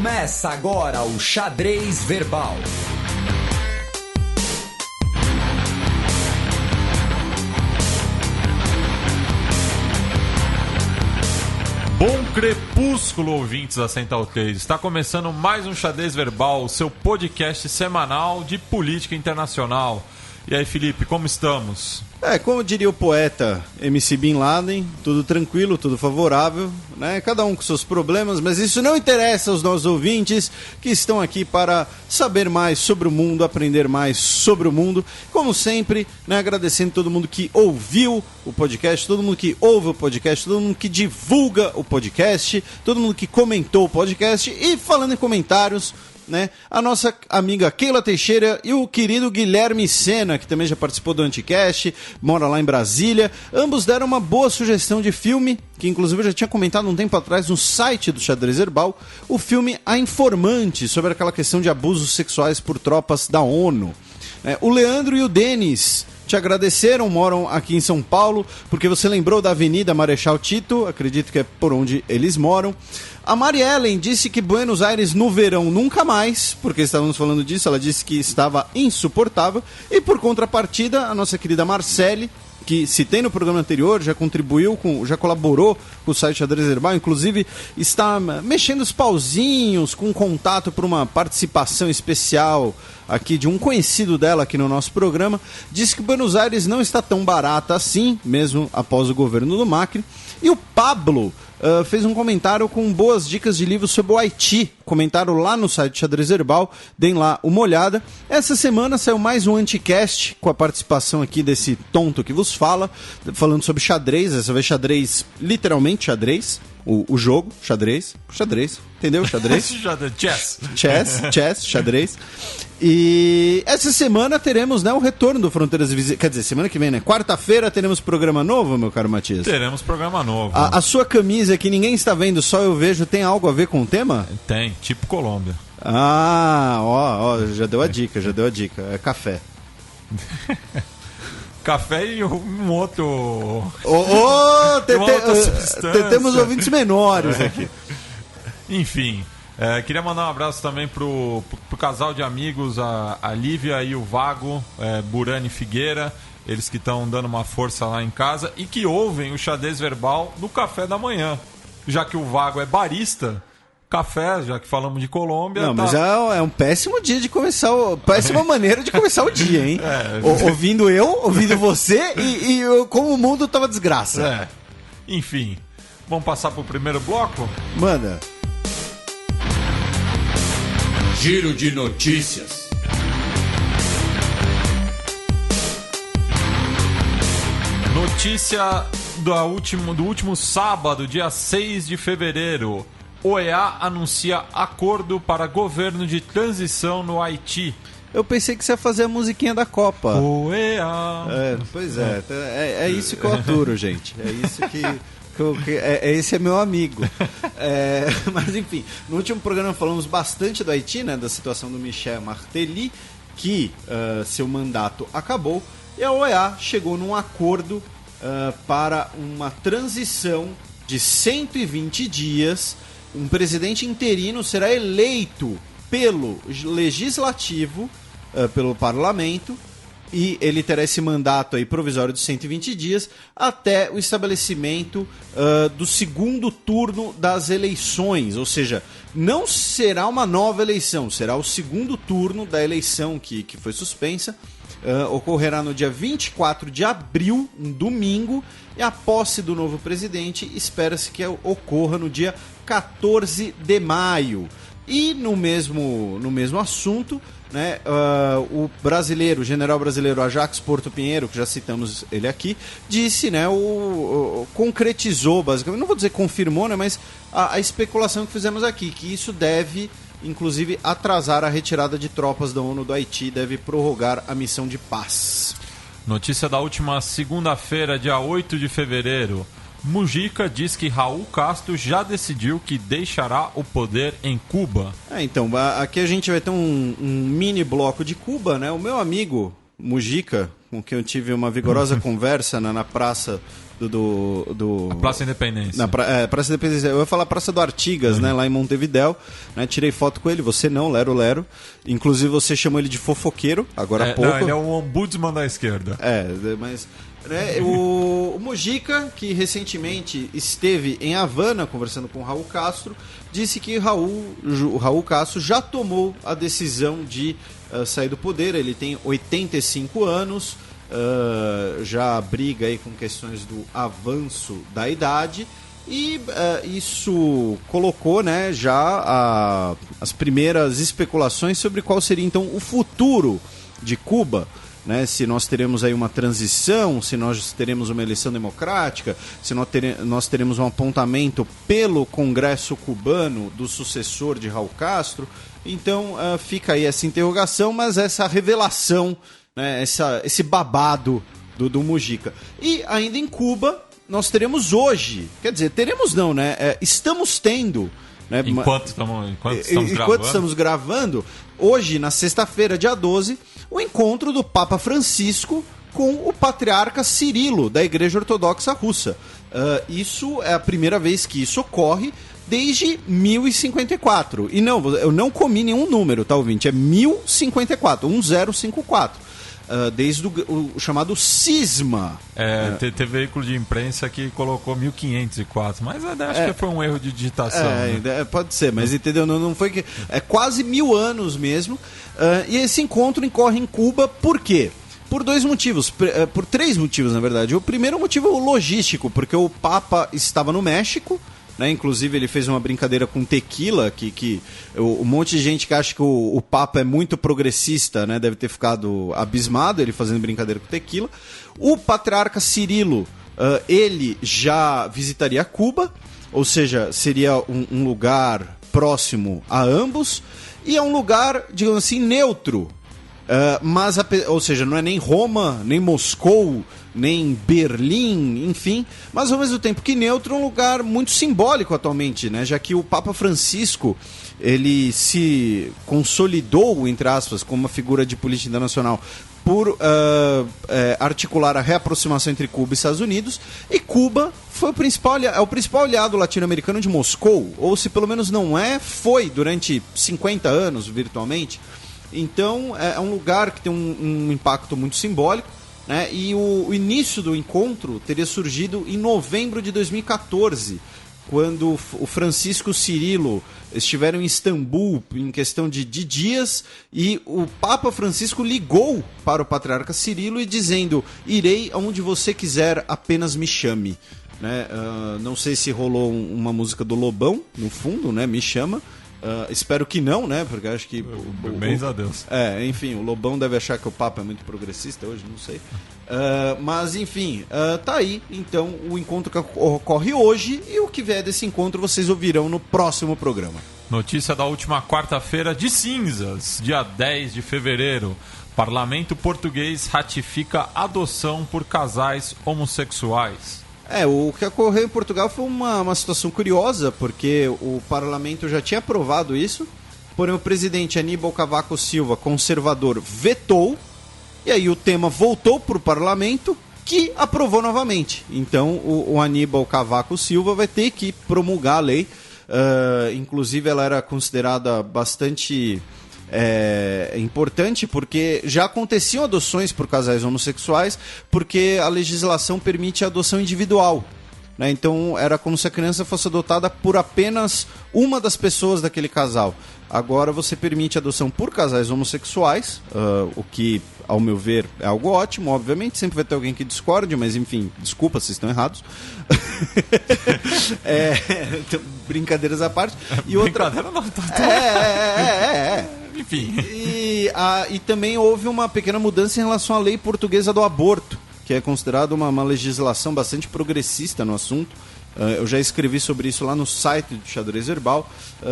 Começa agora o Xadrez Verbal. Bom crepúsculo, ouvintes da Central 3. Está começando mais um Xadrez Verbal, seu podcast semanal de política internacional. E aí, Felipe, como estamos? Como diria o poeta MC Bin Laden, tudo tranquilo, tudo favorável, né? Cada um com seus problemas, mas isso não interessa aos nossos ouvintes que estão aqui para saber mais sobre o mundo, aprender mais sobre o mundo. Como sempre, né? Agradecendo todo mundo que ouviu o podcast, todo mundo que ouve o podcast, todo mundo que divulga o podcast, todo mundo que comentou o podcast. E falando em comentários, né, a nossa amiga Keila Teixeira e o querido Guilherme Sena, que também já participou do Anticast, mora lá em Brasília. Ambos deram uma boa sugestão de filme, que inclusive eu já tinha comentado um tempo atrás no site do Xadrez Herbal, o filme A Informante, sobre aquela questão de abusos sexuais por tropas da ONU. O Leandro e o Denis te agradeceram, moram aqui em São Paulo, porque você lembrou da Avenida Marechal Tito, acredito que é por onde eles moram. A Mari Ellen disse que Buenos Aires no verão nunca mais, porque estávamos falando disso, ela disse que estava insuportável. E por contrapartida, a nossa querida Marcele, que citei no programa anterior, já contribuiu, já colaborou com o site Xadrez Herbal, inclusive está mexendo os pauzinhos com contato para uma participação especial aqui de um conhecido dela aqui no nosso programa, disse que Buenos Aires não está tão barata assim, mesmo após o governo do Macri. E o Pablo fez um comentário com boas dicas de livros sobre o Haiti. Comentaram lá no site Xadrez Herbal, deem lá uma olhada. Essa semana saiu mais um Anticast, com a participação aqui desse tonto que vos fala, falando sobre xadrez, essa vez xadrez, literalmente xadrez, o jogo, xadrez, entendeu? Xadrez? Chess, xadrez. E essa semana teremos, né, o retorno do Fronteiras Invisíveis. Quer dizer, semana que vem, né? Quarta-feira teremos programa novo, meu caro Matias? Teremos programa novo. A sua camisa, que ninguém está vendo, só eu vejo, tem algo a ver com o tema? Tem, tipo Colômbia. Já deu a dica. É café. Café e um outro... Temos ouvintes menores aqui. Enfim, queria mandar um abraço também pro casal de amigos, a Lívia e o Vago, Burani Figueira, eles que estão dando uma força lá em casa e que ouvem o Xadrez Verbal no café da manhã. Já que o Vago é barista, café, já que falamos de Colômbia... Não, mas é um péssimo dia de começar... Péssima maneira de começar o dia, hein? Ouvindo você e como o mundo tava desgraça. Enfim, vamos passar pro primeiro bloco? Manda. Giro de notícias. Notícia do último sábado, dia 6 de fevereiro. OEA anuncia acordo para governo de transição no Haiti. Eu pensei que você ia fazer a musiquinha da Copa. OEA. Pois é. É isso que eu aturo, gente. É isso que... esse é meu amigo. Mas enfim, no último programa falamos bastante do Haiti, né, da situação do Michel Martelly, que seu mandato acabou, e a OEA chegou num acordo para uma transição de 120 dias. Um presidente interino será eleito pelo legislativo, pelo parlamento, e ele terá esse mandato aí provisório de 120 dias até o estabelecimento do segundo turno das eleições. Ou seja, não será uma nova eleição, será o segundo turno da eleição que foi suspensa. Ocorrerá no dia 24 de abril, um domingo, e a posse do novo presidente espera-se que ocorra no dia 14 de maio. E no mesmo assunto, né, o general brasileiro Ajax Porto Pinheiro, que já citamos ele aqui, disse, né, concretizou, basicamente, não vou dizer confirmou, né, mas a especulação que fizemos aqui, que isso deve, inclusive, atrasar a retirada de tropas da ONU do Haiti, deve prorrogar a missão de paz. Notícia da última segunda-feira, dia 8 de fevereiro. Mujica diz que Raul Castro já decidiu que deixará o poder em Cuba. Então, aqui a gente vai ter um mini bloco de Cuba, né? O meu amigo Mujica, com quem eu tive uma vigorosa conversa na praça A Praça Independência. Praça Independência. Eu ia falar Praça do Artigas, né, lá em Montevidéu. Né, tirei foto com ele, você não, Lero. Inclusive você chamou ele de fofoqueiro, agora há pouco. Não, ele é o ombudsman da esquerda. Mas... Né, o Mujica, que recentemente esteve em Havana conversando com o Raul Castro, disse que o Raul Castro já tomou a decisão de sair do poder. Ele tem 85 anos, já briga aí com questões do avanço da idade, e isso colocou, né, já as primeiras especulações sobre qual seria então o futuro de Cuba. Né, se nós teremos aí uma transição, se nós teremos uma eleição democrática, se nós teremos um apontamento pelo Congresso cubano do sucessor de Raul Castro. Então fica aí essa interrogação, mas essa revelação, né, esse babado do Mujica. E ainda em Cuba, nós teremos hoje, quer dizer, teremos não, né? Estamos tendo... Né, enquanto estamos gravando, hoje, na sexta-feira, dia 12, o encontro do Papa Francisco com o patriarca Cirilo, da Igreja Ortodoxa Russa. Isso é a primeira vez que isso ocorre desde 1054. E não, eu não comi nenhum número, tá, ouvinte? É 1054, 1054. Desde o chamado cisma. Teve veículo de imprensa que colocou 1504, mas acho que foi um erro de digitação. Né? Pode ser, mas entendeu? Não foi que. É quase 1000 anos mesmo. E esse encontro ocorre em Cuba, por quê? Por dois motivos, por três motivos, na verdade. O primeiro motivo é o logístico, porque o Papa estava no México. Né? Inclusive ele fez uma brincadeira com tequila, que um monte de gente que acha que o Papa é muito progressista, né? Deve ter ficado abismado ele fazendo brincadeira com tequila. O patriarca Cirilo, ele já visitaria Cuba, ou seja, seria um lugar próximo a ambos, e é um lugar, digamos assim, neutro. Ou seja, não é nem Roma, nem Moscou, nem Berlim, enfim, mas ao mesmo tempo que neutro, é um lugar muito simbólico atualmente, né? Já que o Papa Francisco, ele se consolidou, entre aspas, como uma figura de política internacional por articular a reaproximação entre Cuba e Estados Unidos, e Cuba foi o principal aliado latino-americano de Moscou, ou se pelo menos não foi durante 50 anos, virtualmente. Então é um lugar que tem um impacto muito simbólico, né? E o início do encontro teria surgido em novembro de 2014, quando o Francisco e o Cirilo estiveram em Istambul em questão de dias, e o Papa Francisco ligou para o patriarca Cirilo e dizendo: irei aonde você quiser, apenas me chame. Né? Não sei se rolou uma música do Lobão no fundo, né? Me chama. Espero que não, né? Porque acho que... Bens a Deus. Enfim, o Lobão deve achar que o Papa é muito progressista hoje, não sei. Mas, enfim, tá aí. Então, o encontro que ocorre hoje, e o que vier desse encontro vocês ouvirão no próximo programa. Notícia da última quarta-feira de cinzas, dia 10 de fevereiro. Parlamento português ratifica adoção por casais homossexuais. O que ocorreu em Portugal foi uma situação curiosa, porque o parlamento já tinha aprovado isso, porém o presidente Aníbal Cavaco Silva, conservador, vetou, e aí o tema voltou para o parlamento, que aprovou novamente. Então o Aníbal Cavaco Silva vai ter que promulgar a lei. Inclusive ela era considerada bastante... importante, porque já aconteciam adoções por casais homossexuais, porque a legislação permite a adoção individual, né? Então era como se a criança fosse adotada por apenas uma das pessoas daquele casal. Agora você permite a adoção por casais homossexuais, o que, ao meu ver, é algo ótimo. Obviamente sempre vai ter alguém que discorde, mas enfim, desculpa, vocês estão errados. Brincadeiras à parte. E brincadeira não, Enfim. E também houve uma pequena mudança em relação à lei portuguesa do aborto, que é considerada uma legislação bastante progressista no assunto. Eu já escrevi sobre isso lá no site do Xadrez Verbal.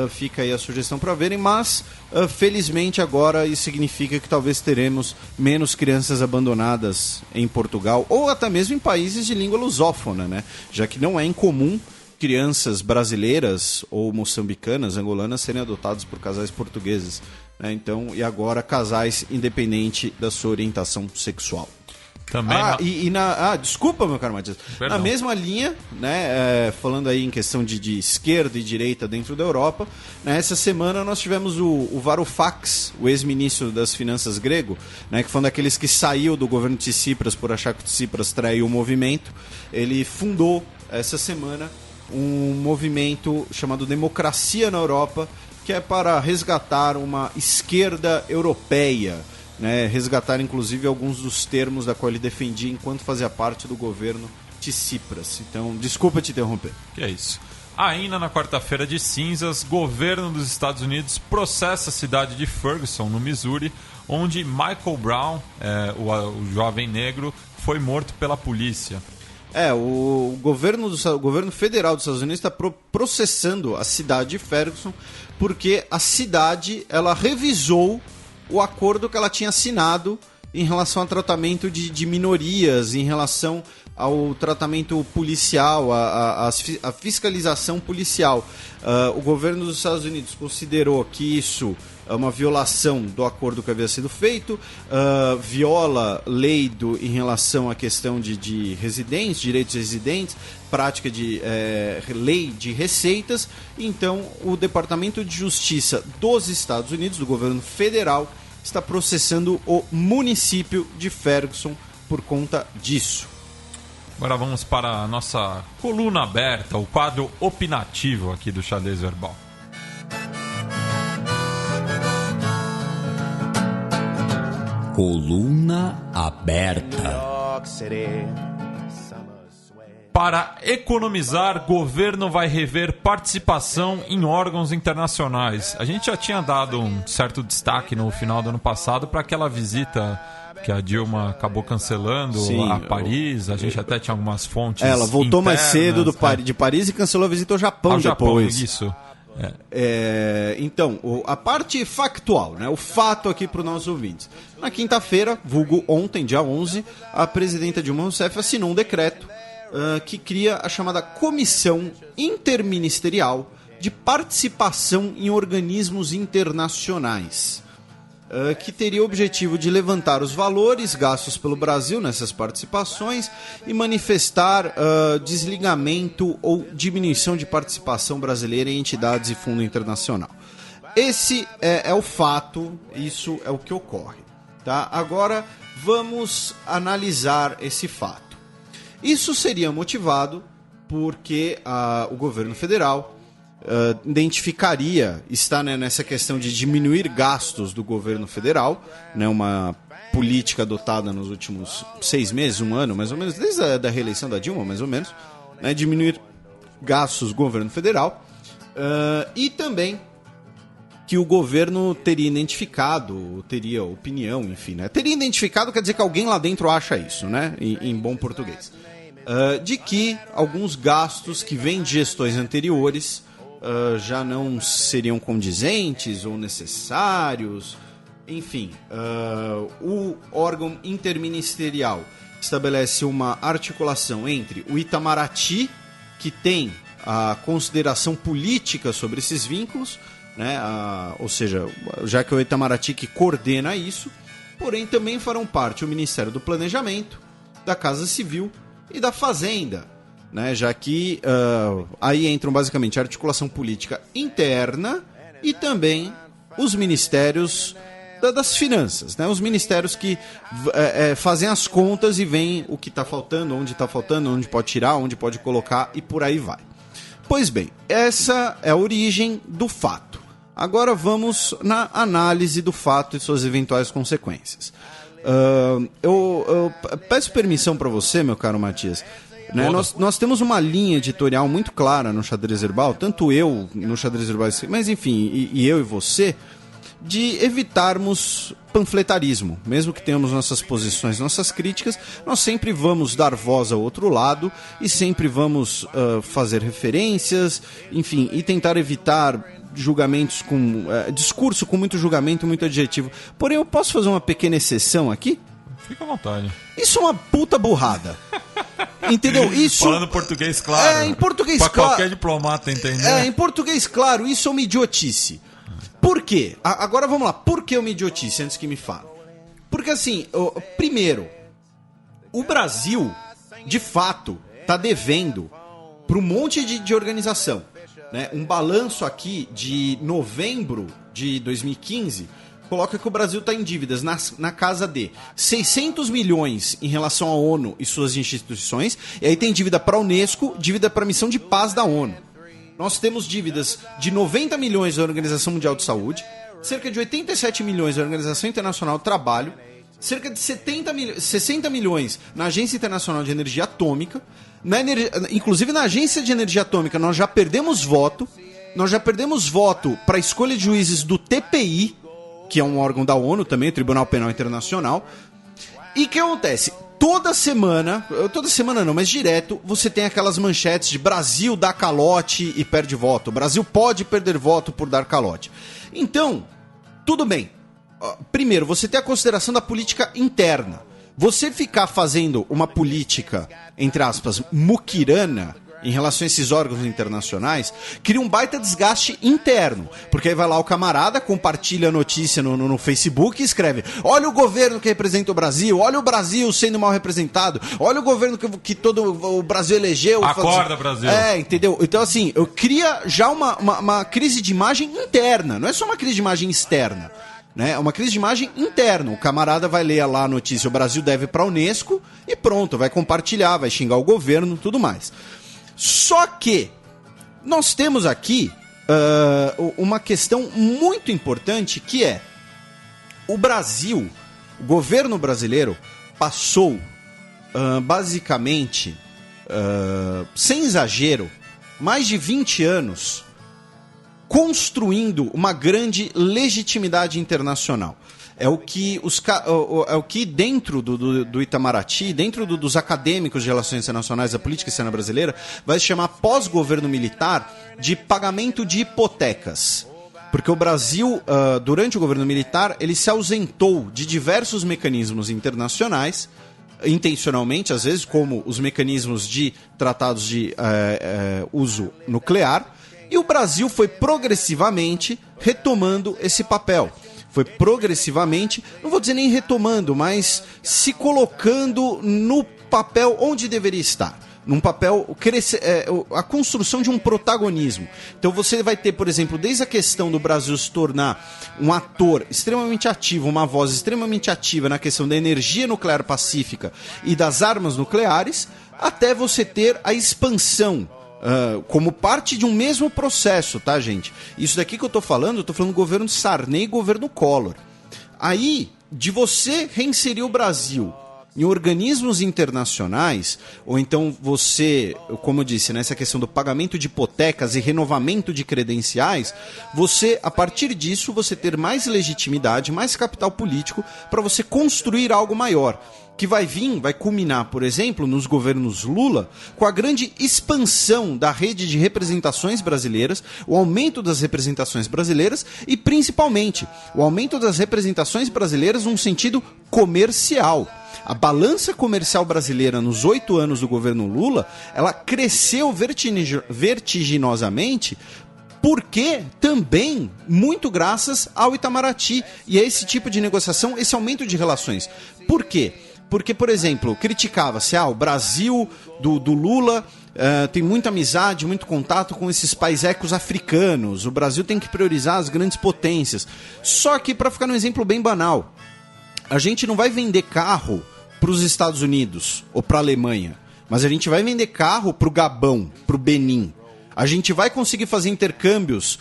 Fica aí a sugestão para verem, mas felizmente agora isso significa que talvez teremos menos crianças abandonadas em Portugal, ou até mesmo em países de língua lusófona, né? Já que não é incomum crianças brasileiras ou moçambicanas, angolanas, serem adotadas por casais portugueses. Então, e agora casais independente da sua orientação sexual. Também desculpa, meu caro Matias. Perdão. Na mesma linha, né, falando aí em questão de esquerda e direita dentro da Europa, né, essa semana nós tivemos o Varoufakis, o ex-ministro das finanças grego, né, que foi um daqueles que saiu do governo de Tsipras por achar que Tsipras traiu o movimento. Ele fundou essa semana um movimento chamado Democracia na Europa, que é para resgatar uma esquerda europeia, né, resgatar inclusive alguns dos termos da qual ele defendia enquanto fazia parte do governo de Tsipras. Então, desculpa te interromper. Que é isso. Ainda na quarta-feira de cinzas, governo dos Estados Unidos processa a cidade de Ferguson, no Missouri, onde Michael Brown, o jovem negro, foi morto pela polícia. O governo federal dos Estados Unidos está processando a cidade de Ferguson porque a cidade ela revisou o acordo que ela tinha assinado em relação ao tratamento de minorias, em relação ao tratamento policial, a fiscalização policial. O governo dos Estados Unidos considerou que isso é uma violação do acordo que havia sido feito, viola lei em relação à questão de residentes, direitos de residentes, prática de lei de receitas. Então, o Departamento de Justiça dos Estados Unidos, do governo federal, está processando o município de Ferguson por conta disso. Agora vamos para a nossa coluna aberta, o quadro opinativo aqui do Xadrez Verbal. Coluna aberta. Para economizar, governo vai rever participação em órgãos internacionais. A gente já tinha dado um certo destaque no final do ano passado para aquela visita que a Dilma acabou cancelando. Sim, a Paris. A gente até tinha algumas fontes ela voltou internas, mais cedo de Paris e cancelou a visita ao Japão depois. Isso. Então, a parte factual, né? O fato aqui para os nossos ouvintes. Na quinta-feira, vulgo ontem, dia 11, a presidenta Dilma Rousseff assinou um decreto que cria a chamada Comissão Interministerial de Participação em Organismos Internacionais, que teria o objetivo de levantar os valores gastos pelo Brasil nessas participações e manifestar desligamento ou diminuição de participação brasileira em entidades e fundo internacional. Esse é o fato, isso é o que ocorre. Tá? Agora vamos analisar esse fato. Isso seria motivado porque o governo federal está nessa questão de diminuir gastos do governo federal, né, uma política adotada nos últimos 6 meses, 1 ano, mais ou menos, desde a reeleição da Dilma, mais ou menos, né, diminuir gastos do governo federal, e também que o governo teria identificado, teria opinião, enfim, né? Teria identificado quer dizer que alguém lá dentro acha isso, né? Em bom português. De que alguns gastos que vêm de gestões anteriores já não seriam condizentes ou necessários. Enfim, o órgão interministerial estabelece uma articulação entre o Itamaraty, que tem a consideração política sobre esses vínculos, né? Ou seja, já que é o Itamaraty que coordena isso, porém também farão parte o Ministério do Planejamento, da Casa Civil e da Fazenda, né? Já que aí entram basicamente a articulação política interna e também os ministérios das finanças, né? Os ministérios que fazem as contas e veem o que está faltando, onde pode tirar, onde pode colocar e por aí vai. Pois bem, essa é a origem do fato. Agora vamos na análise do fato e suas eventuais consequências. Eu peço permissão para você, meu caro Matias. Né? Nós temos uma linha editorial muito clara no Xadrez Verbal, tanto eu no Xadrez Verbal, mas enfim, e eu e você, de evitarmos panfletarismo. Mesmo que tenhamos nossas posições, nossas críticas, nós sempre vamos dar voz ao outro lado e sempre vamos fazer referências, enfim, e tentar evitar julgamentos discurso com muito julgamento, muito adjetivo. Porém, eu posso fazer uma pequena exceção aqui? Fica à vontade. Isso é uma puta burrada. Entendeu? Isso... Falando português claro. Em português pra claro. Qualquer diplomata entender. Em português claro, isso é uma idiotice. Por quê? Agora vamos lá. Por que uma idiotice, antes que me fale? Porque assim, primeiro, O Brasil, de fato, está devendo para um monte de organização. Né? Um balanço aqui de novembro de 2015 coloca que o Brasil está em dívidas na casa de 600 milhões em relação à ONU e suas instituições, e aí tem dívida para a Unesco, dívida para a Missão de Paz da ONU. Nós temos dívidas de 90 milhões da Organização Mundial de Saúde, cerca de 87 milhões da Organização Internacional do Trabalho, cerca de 60 milhões na Agência Internacional de Energia Atômica. Inclusive na Agência de Energia Atômica nós já perdemos voto. Nós já perdemos voto para a escolha de juízes do TPI, que é um órgão da ONU também, o Tribunal Penal Internacional. E o que acontece? Toda semana não, mas direto, você tem aquelas manchetes de Brasil dá calote e perde voto. O Brasil pode perder voto por dar calote. Então, tudo bem. Primeiro, você tem a consideração da política interna. Você ficar fazendo uma política, entre aspas, muquirana, em relação a esses órgãos internacionais, cria um baita desgaste interno. Porque aí vai lá o camarada, compartilha a notícia no Facebook e escreve: olha o governo que representa o Brasil, olha o Brasil sendo mal representado, olha o governo que todo o Brasil elegeu. Acorda, Brasil. Entendeu? Então, assim, eu cria já uma crise de imagem interna, não é só uma crise de imagem externa. É uma crise de imagem interna. O camarada vai ler lá a notícia: o Brasil deve para a Unesco, e pronto, vai compartilhar, vai xingar o governo, tudo mais. Só que nós temos aqui uma questão muito importante, que é o Brasil, o governo brasileiro passou basicamente, sem exagero, mais de 20 anos construindo uma grande legitimidade internacional. É o que dentro do Itamaraty, dentro dos acadêmicos de relações internacionais da política externa brasileira, vai se chamar pós-governo militar de pagamento de hipotecas. Porque o Brasil, durante o governo militar, ele se ausentou de diversos mecanismos internacionais, intencionalmente, às vezes, como os mecanismos de tratados de uso nuclear, e o Brasil foi progressivamente retomando esse papel. Foi progressivamente, não vou dizer nem retomando, mas se colocando no papel onde deveria estar. Num papel, a construção de um protagonismo. Então você vai ter, por exemplo, desde a questão do Brasil se tornar um ator extremamente ativo, uma voz extremamente ativa na questão da energia nuclear pacífica e das armas nucleares, até você ter a expansão como parte de um mesmo processo, tá, gente? Isso daqui que eu tô falando do governo Sarney e governo Collor. Aí, de você reinserir o Brasil em organismos internacionais, ou então você, como eu disse, nessa questão do pagamento de hipotecas e renovamento de credenciais, você, a partir disso, você ter mais legitimidade, mais capital político para você construir algo maior. Que vai culminar, por exemplo, nos governos Lula, com a grande expansão da rede de representações brasileiras, o aumento das representações brasileiras e, principalmente, o aumento das representações brasileiras num sentido comercial. A balança comercial brasileira nos 8 anos do governo Lula, ela cresceu vertiginosamente, porque também muito graças ao Itamaraty e a esse tipo de negociação, esse aumento de relações. Por quê? Porque, por exemplo, criticava-se, o Brasil do Lula tem muita amizade, muito contato com esses paisecos africanos, o Brasil tem que priorizar as grandes potências. Só que, para ficar num exemplo bem banal, a gente não vai vender carro para os Estados Unidos ou para a Alemanha, mas a gente vai vender carro para o Gabão, para o Benin. A gente vai conseguir fazer intercâmbios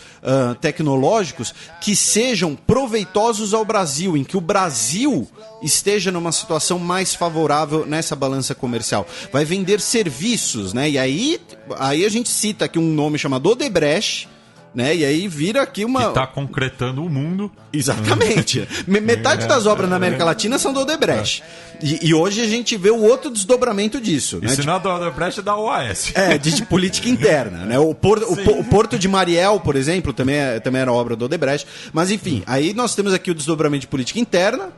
tecnológicos que sejam proveitosos ao Brasil, em que o Brasil esteja numa situação mais favorável nessa balança comercial. Vai vender serviços, né? E aí a gente cita aqui um nome chamado Odebrecht, né? E aí vira aqui uma... Que está concretando o mundo. Exatamente. Metade das obras na América Latina são do Odebrecht. E hoje a gente vê o outro desdobramento disso. E né? se não é do Odebrecht, é da OAS. De política interna. Né? O Porto de Mariel, por exemplo, também era obra do Odebrecht. Mas enfim, aí nós temos aqui o desdobramento de política interna,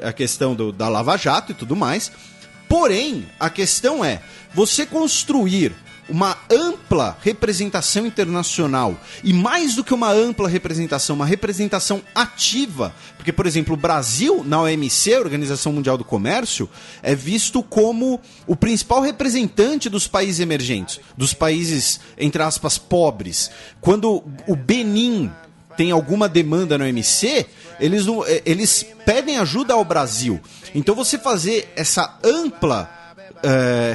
a questão da Lava Jato e tudo mais. Porém, a questão é, você construir uma ampla representação internacional. E mais do que uma ampla representação, uma representação ativa. Porque, por exemplo, o Brasil, na OMC, a Organização Mundial do Comércio, é visto como o principal representante dos países emergentes, dos países, entre aspas, pobres. Quando o Benin tem alguma demanda na OMC, eles pedem ajuda ao Brasil. Então você fazer essa ampla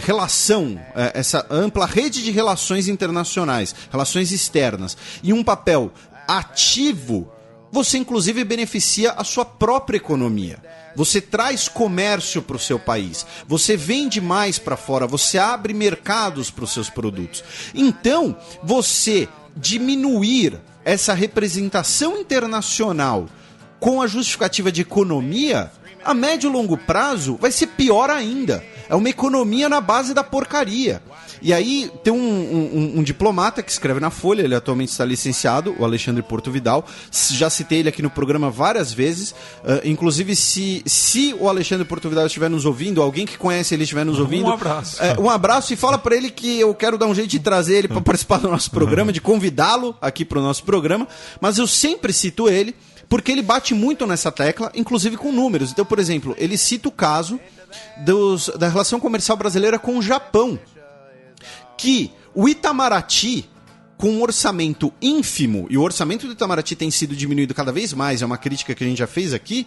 relação, essa ampla rede de relações internacionais, relações externas, e um papel ativo, você inclusive beneficia a sua própria economia. Você traz comércio para o seu país, você vende mais para fora, você abre mercados para os seus produtos. Então, você diminuir essa representação internacional com a justificativa de economia, a médio e longo prazo vai ser pior ainda. É uma economia na base da porcaria. E aí tem um diplomata que escreve na Folha, ele atualmente está licenciado, o Alexandre Porto Vidal. Já citei ele aqui no programa várias vezes. Inclusive, se o Alexandre Porto Vidal estiver nos ouvindo, alguém que conhece ele estiver nos ouvindo... Um abraço. Um abraço e fala para ele que eu quero dar um jeito de trazer ele para participar do nosso programa, de convidá-lo aqui para o nosso programa. Mas eu sempre cito ele, porque ele bate muito nessa tecla, inclusive com números. Então, por exemplo, ele cita o caso da relação comercial brasileira com o Japão, que o Itamaraty, com um orçamento ínfimo, e o orçamento do Itamaraty tem sido diminuído cada vez mais, é uma crítica que a gente já fez aqui,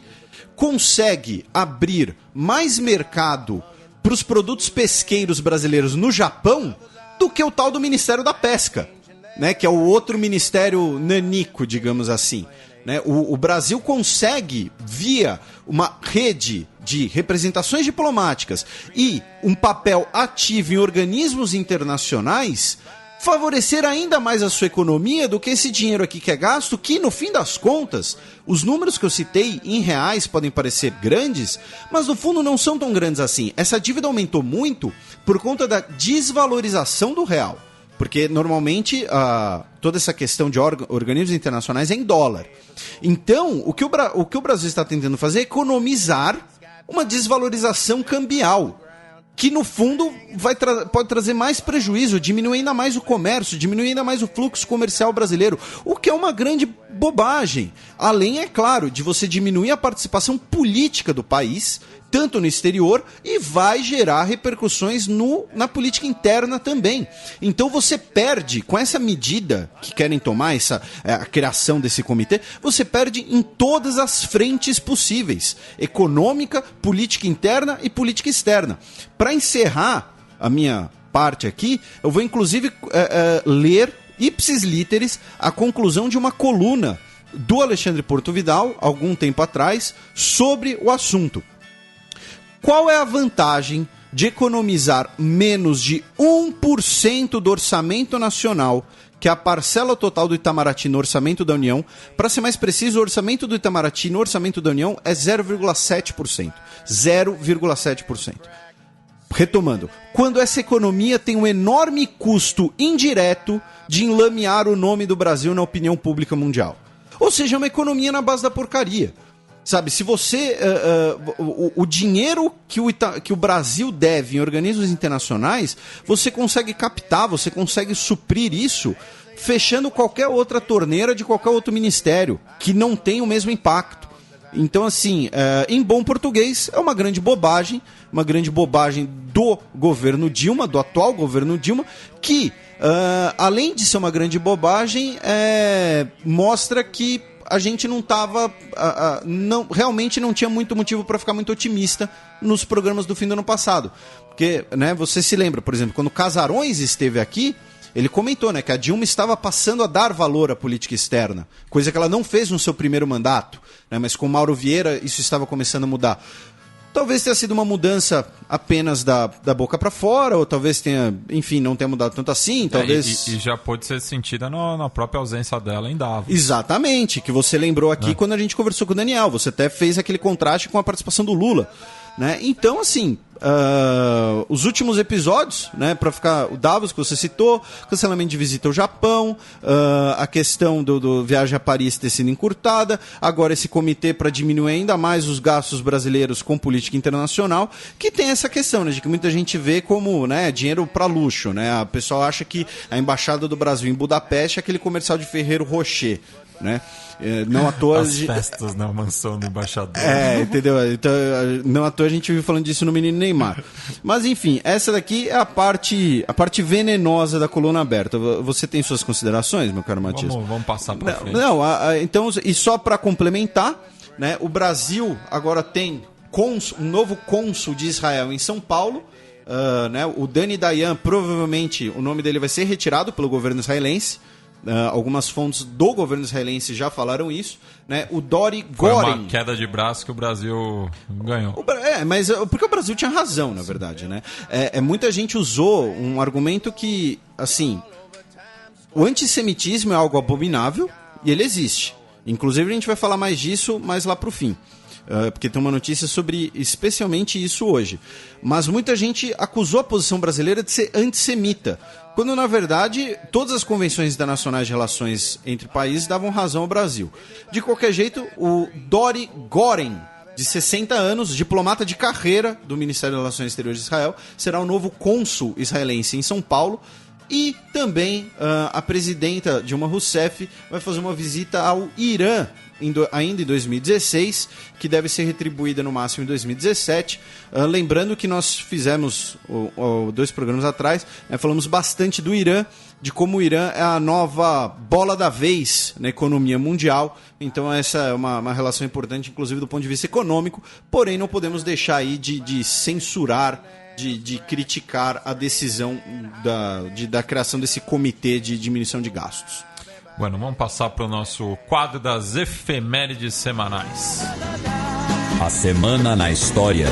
consegue abrir mais mercado para os produtos pesqueiros brasileiros no Japão do que o tal do Ministério da Pesca, né, que é o outro ministério nanico, digamos assim. Né? O Brasil consegue, via uma rede de representações diplomáticas e um papel ativo em organismos internacionais, favorecer ainda mais a sua economia do que esse dinheiro aqui que é gasto, que no fim das contas, os números que eu citei em reais podem parecer grandes, mas no fundo não são tão grandes assim. Essa dívida aumentou muito por conta da desvalorização do real. Porque normalmente toda essa questão de organismos internacionais é em dólar. Então, o que o Brasil está tentando fazer é economizar uma desvalorização cambial, que no fundo pode trazer mais prejuízo, diminuir ainda mais o comércio, diminuir ainda mais o fluxo comercial brasileiro, o que é uma grande bobagem. Além, é claro, de você diminuir a participação política do país, tanto no exterior, e vai gerar repercussões na política interna também. Então você perde, com essa medida que querem tomar, a criação desse comitê, você perde em todas as frentes possíveis: econômica, política interna e política externa. Para encerrar a minha parte aqui, eu vou inclusive ler ipsis literis a conclusão de uma coluna do Alexandre Porto Vidal, algum tempo atrás, sobre o assunto. Qual é a vantagem de economizar menos de 1% do orçamento nacional, que é a parcela total do Itamaraty no orçamento da União? Para ser mais preciso, o orçamento do Itamaraty no orçamento da União é 0,7%. 0,7%. Retomando, quando essa economia tem um enorme custo indireto de enlamear o nome do Brasil na opinião pública mundial. Ou seja, é uma economia na base da porcaria. Sabe, se você... o dinheiro que o Brasil deve em organismos internacionais, você consegue captar, você consegue suprir isso fechando qualquer outra torneira de qualquer outro ministério, que não tem o mesmo impacto. Então, assim, em bom português, é uma grande bobagem do governo Dilma, do atual governo Dilma, que, além de ser uma grande bobagem, mostra que a gente não estava... realmente não tinha muito motivo para ficar muito otimista nos programas do fim do ano passado. Porque, né, você se lembra, por exemplo, quando Casarões esteve aqui, ele comentou, né, que a Dilma estava passando a dar valor à política externa, coisa que ela não fez no seu primeiro mandato, né, mas com Mauro Vieira isso estava começando a mudar. Talvez tenha sido uma mudança apenas da boca para fora, ou talvez tenha, enfim, não tenha mudado tanto assim, talvez... E já pode ser sentida na própria ausência dela em Davos. Exatamente, que você lembrou aqui quando a gente conversou com o Daniel, você até fez aquele contraste com a participação do Lula. né? Então, assim, os últimos episódios, né, para ficar o Davos que você citou, cancelamento de visita ao Japão, a questão do viagem a Paris ter sido encurtada, agora esse comitê para diminuir ainda mais os gastos brasileiros com política internacional, que tem essa questão, né, de que muita gente vê como, né, dinheiro para luxo, né? A pessoa acha que a embaixada do Brasil em Budapeste é aquele comercial de Ferrero Rocher, né? Não à toa. As festas na mansão do embaixador. Entendeu? Então, não à toa a gente vive falando disso no Menino Neymar. Mas enfim, essa daqui é a parte venenosa da coluna aberta. Você tem suas considerações, meu caro Matias? Vamos passar para frente. Então, e só para complementar, né, o Brasil agora tem um novo cônsul de Israel em São Paulo. Né, o Dani Dayan, provavelmente o nome dele vai ser retirado pelo governo israelense. Algumas fontes do governo israelense já falaram isso, né? O Dori Goren... Foi uma queda de braço que o Brasil ganhou. Mas porque o Brasil tinha razão, na verdade, né? Muita gente usou um argumento que, assim, o antissemitismo é algo abominável e ele existe. Inclusive a gente vai falar mais disso mais lá pro fim. Porque tem uma notícia sobre especialmente isso hoje. Mas muita gente acusou a posição brasileira de ser antissemita, quando na verdade todas as convenções internacionais de relações entre países davam razão ao Brasil. De qualquer jeito, o Dori Goren, de 60 anos, diplomata de carreira do Ministério das Relações Exteriores de Israel, será o novo cônsul israelense em São Paulo. E também a presidenta Dilma Rousseff vai fazer uma visita ao Irã ainda em 2016, que deve ser retribuída no máximo em 2017. Lembrando que nós fizemos 2 programas atrás, né, falamos bastante do Irã, de como o Irã é a nova bola da vez na economia mundial. Então essa é uma relação importante, inclusive do ponto de vista econômico, porém não podemos deixar aí de censurar, de criticar a decisão da criação desse comitê de diminuição de gastos. Bueno, vamos passar para o nosso quadro das efemérides semanais. A Semana na História.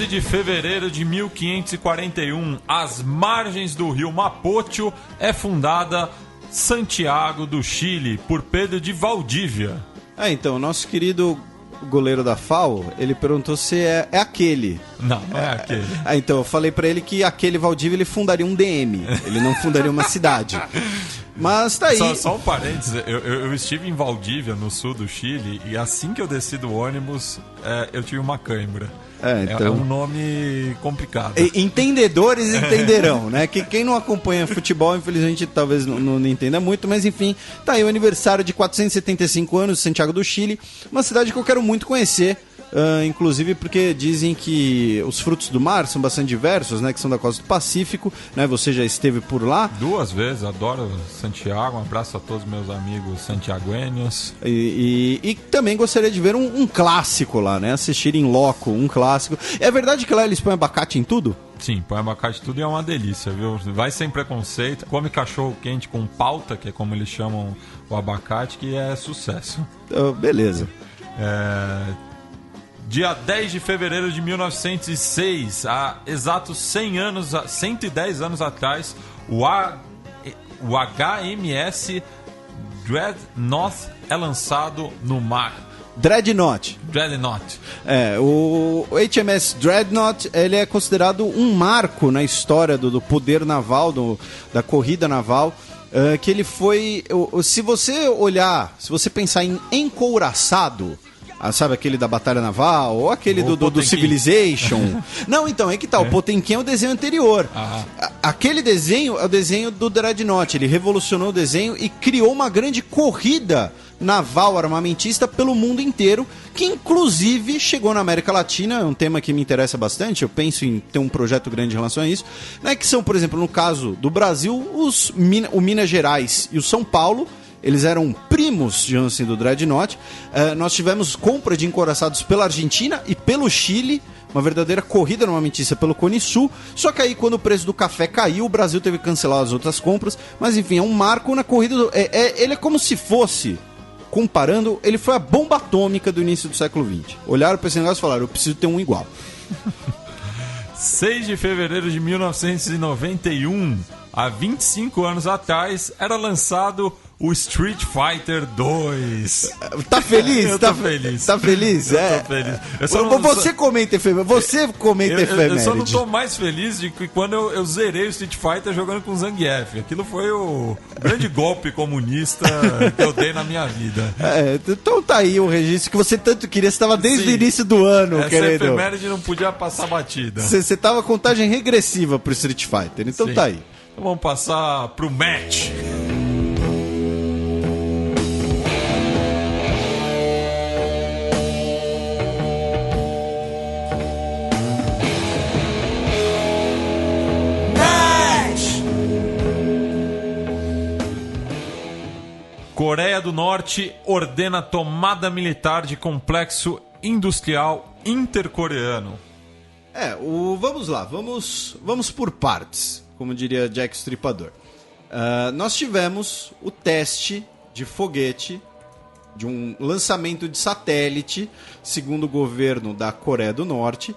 De fevereiro de 1541, às margens do rio Mapocho, é fundada Santiago do Chile por Pedro de Valdívia. Então, nosso querido goleiro da FAO, ele perguntou se é aquele. Não é aquele. Então, eu falei pra ele que aquele Valdívia ele fundaria um DM, ele não fundaria uma cidade. Mas tá aí. Só um parênteses, eu estive em Valdívia, no sul do Chile, e assim que eu desci do ônibus, eu tive uma cãibra. Então... É um nome complicado. Entendedores entenderão, né? Quem não acompanha futebol, infelizmente, talvez não entenda muito, mas enfim, tá aí o aniversário de 475 anos de Santiago do Chile, uma cidade que eu quero muito conhecer. Inclusive porque dizem que os frutos do mar são bastante diversos, né? Que são da costa do Pacífico, né? Você já esteve por lá? 2 vezes, adoro Santiago. Um abraço a todos meus amigos santiaguenhos. E também gostaria de ver um clássico lá, né? Assistir em loco, um clássico. É verdade que lá eles põem abacate em tudo? Sim, põe abacate em tudo e é uma delícia, viu? Vai sem preconceito, come cachorro quente com pauta, que é como eles chamam o abacate, que é sucesso. Beleza. Dia 10 de fevereiro de 1906, há exatos 110 anos atrás, o HMS Dreadnought é lançado no mar. Dreadnought. O HMS Dreadnought, ele é considerado um marco na história do poder naval, da corrida naval. Que ele foi... Se você pensar em encouraçado... sabe aquele da Batalha Naval? Ou aquele do Civilization? Não, então, é que tá. O Potemkin é o desenho anterior. Aquele desenho é o desenho do Dreadnought. Ele revolucionou o desenho e criou uma grande corrida naval armamentista pelo mundo inteiro, que inclusive chegou na América Latina. É um tema que me interessa bastante. Eu penso em ter um projeto grande em relação a isso, né? Que são, por exemplo, no caso do Brasil, o Minas Gerais e o São Paulo. Eles eram primos, digamos assim, do Dreadnought. Nós tivemos compra de encouraçados pela Argentina e pelo Chile, uma verdadeira corrida armamentista pelo Cone Sul. Só que aí, quando o preço do café caiu, o Brasil teve que cancelar as outras compras. Mas enfim, é um marco na corrida. Ele é como se fosse, comparando, ele foi a bomba atômica do início do século XX. Olharam para esse negócio e falaram, eu preciso ter um igual. 6 de fevereiro de 1991, há 25 anos atrás, era lançado o Street Fighter 2. Tá feliz? Eu tô feliz. Tá feliz? Eu tô feliz. Você comenta efeméride. Você comenta efeméride. Eu só não tô mais feliz de que quando eu zerei o Street Fighter jogando com o Zangief. Aquilo foi o grande golpe comunista que eu dei na minha vida. Então tá aí o registro que você tanto queria. Você tava desde o início do ano, essa querido. Essa efeméride não podia passar batida. Você tava contagem regressiva pro Street Fighter. Então tá aí. Então vamos passar pro match. Coreia do Norte ordena tomada militar de complexo industrial intercoreano. Vamos lá, vamos por partes, como diria Jack Stripador. Nós tivemos o teste de foguete de um lançamento de satélite, segundo o governo da Coreia do Norte.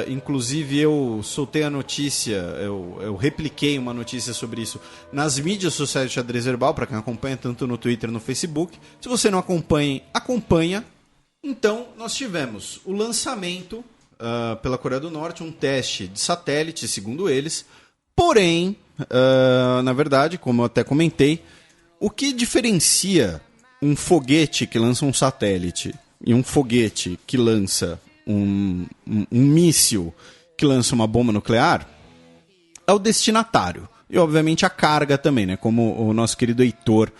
Inclusive eu soltei a notícia, eu repliquei uma notícia sobre isso nas mídias sociais do Xadrez Verbal, para quem acompanha tanto no Twitter e no Facebook. Se você não acompanha. Então nós tivemos o lançamento pela Coreia do Norte, um teste de satélite, segundo eles. Porém, na verdade, como eu até comentei, o que diferencia um foguete que lança um satélite e um foguete que lança um míssil que lança uma bomba nuclear é o destinatário. E, obviamente, a carga também, né? Como o nosso querido Heitor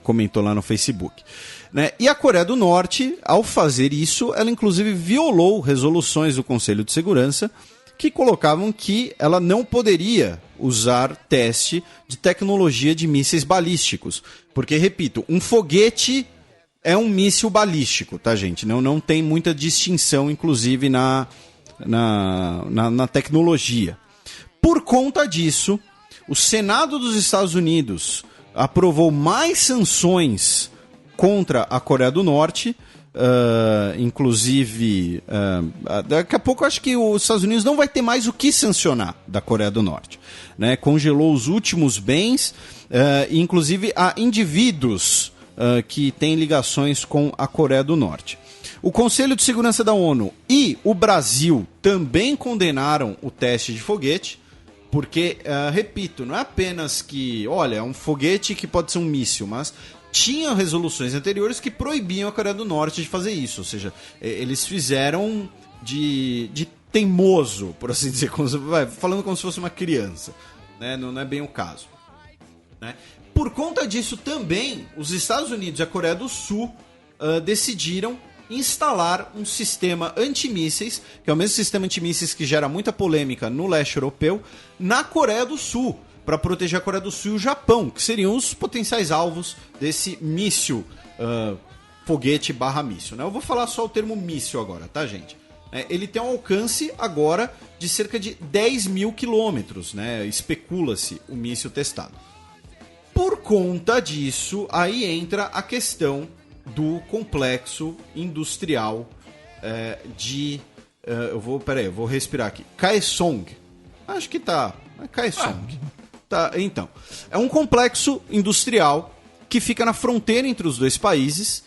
comentou lá no Facebook. Né? E a Coreia do Norte, ao fazer isso, ela inclusive violou resoluções do Conselho de Segurança que colocavam que ela não poderia usar teste de tecnologia de mísseis balísticos. Porque, repito, um foguete é um míssil balístico, tá, gente? Não tem muita distinção, inclusive, na tecnologia. Por conta disso, o Senado dos Estados Unidos aprovou mais sanções contra a Coreia do Norte. Inclusive, daqui a pouco eu acho que os Estados Unidos não vai ter mais o que sancionar da Coreia do Norte, né? Congelou os últimos bens, inclusive a indivíduos que têm ligações com a Coreia do Norte. O Conselho de Segurança da ONU e o Brasil também condenaram o teste de foguete, porque, repito, não é apenas que, olha, é um foguete que pode ser um míssil, mas tinha resoluções anteriores que proibiam a Coreia do Norte de fazer isso. Ou seja, eles fizeram de teimoso, por assim dizer, falando como se fosse uma criança. Né? Não é bem o caso. Né? Por conta disso também, os Estados Unidos e a Coreia do Sul decidiram instalar um sistema antimísseis, que é o mesmo sistema antimísseis que gera muita polêmica no leste europeu, na Coreia do Sul, para proteger a Coreia do Sul e o Japão, que seriam os potenciais alvos desse míssil, foguete / míssil. Né? Eu vou falar só o termo míssil agora, tá, gente? Ele tem um alcance agora de cerca de 10 mil quilômetros, né? Especula-se o míssil testado. Por conta disso, aí entra a questão do complexo industrial eu vou respirar aqui. Kaesong. Acho que tá. Kaesong. Tá, então, é um complexo industrial que fica na fronteira entre os dois países,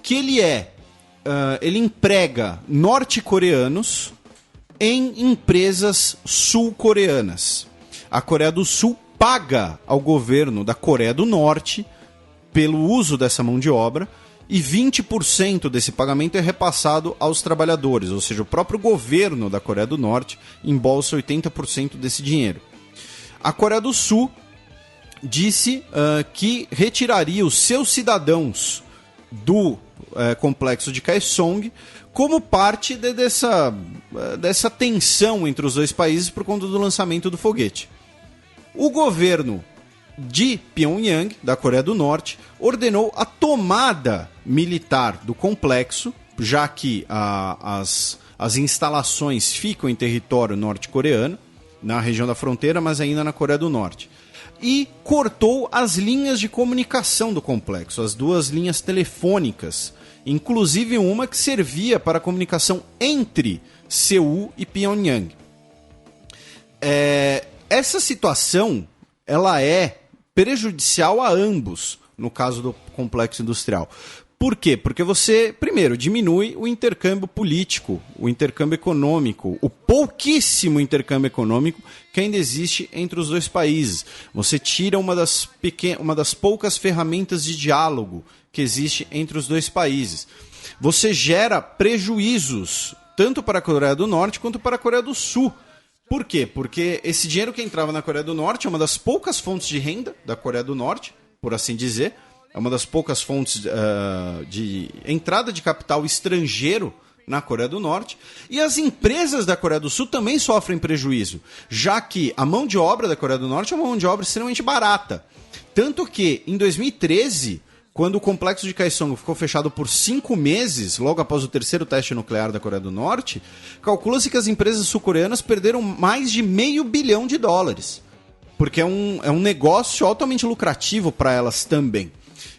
que ele emprega norte-coreanos em empresas sul-coreanas. A Coreia do Sul paga ao governo da Coreia do Norte pelo uso dessa mão de obra e 20% desse pagamento é repassado aos trabalhadores, ou seja, o próprio governo da Coreia do Norte embolsa 80% desse dinheiro. A Coreia do Sul disse que retiraria os seus cidadãos do complexo de Kaesong como parte dessa tensão entre os dois países por conta do lançamento do foguete. O governo de Pyongyang, da Coreia do Norte, ordenou a tomada militar do complexo, já que as instalações ficam em território norte-coreano, na região da fronteira, mas ainda na Coreia do Norte. E cortou as linhas de comunicação do complexo, as 2 linhas telefônicas, inclusive uma que servia para a comunicação entre Seul e Pyongyang. Essa situação ela é prejudicial a ambos, no caso do complexo industrial. Por quê? Porque você, primeiro, diminui o intercâmbio político, o intercâmbio econômico, o pouquíssimo intercâmbio econômico que ainda existe entre os dois países. Você tira uma das poucas ferramentas de diálogo que existe entre os dois países. Você gera prejuízos, tanto para a Coreia do Norte quanto para a Coreia do Sul. Por quê? Porque esse dinheiro que entrava na Coreia do Norte é uma das poucas fontes de renda da Coreia do Norte, por assim dizer. É uma das poucas fontes de entrada de capital estrangeiro na Coreia do Norte. E as empresas da Coreia do Sul também sofrem prejuízo, já que a mão de obra da Coreia do Norte é uma mão de obra extremamente barata. Tanto que, em 2013, quando o complexo de Kaesong ficou fechado por 5 meses, logo após o terceiro teste nuclear da Coreia do Norte, calcula-se que as empresas sul-coreanas perderam mais de $500 bilhão. Porque é um negócio altamente lucrativo para elas também.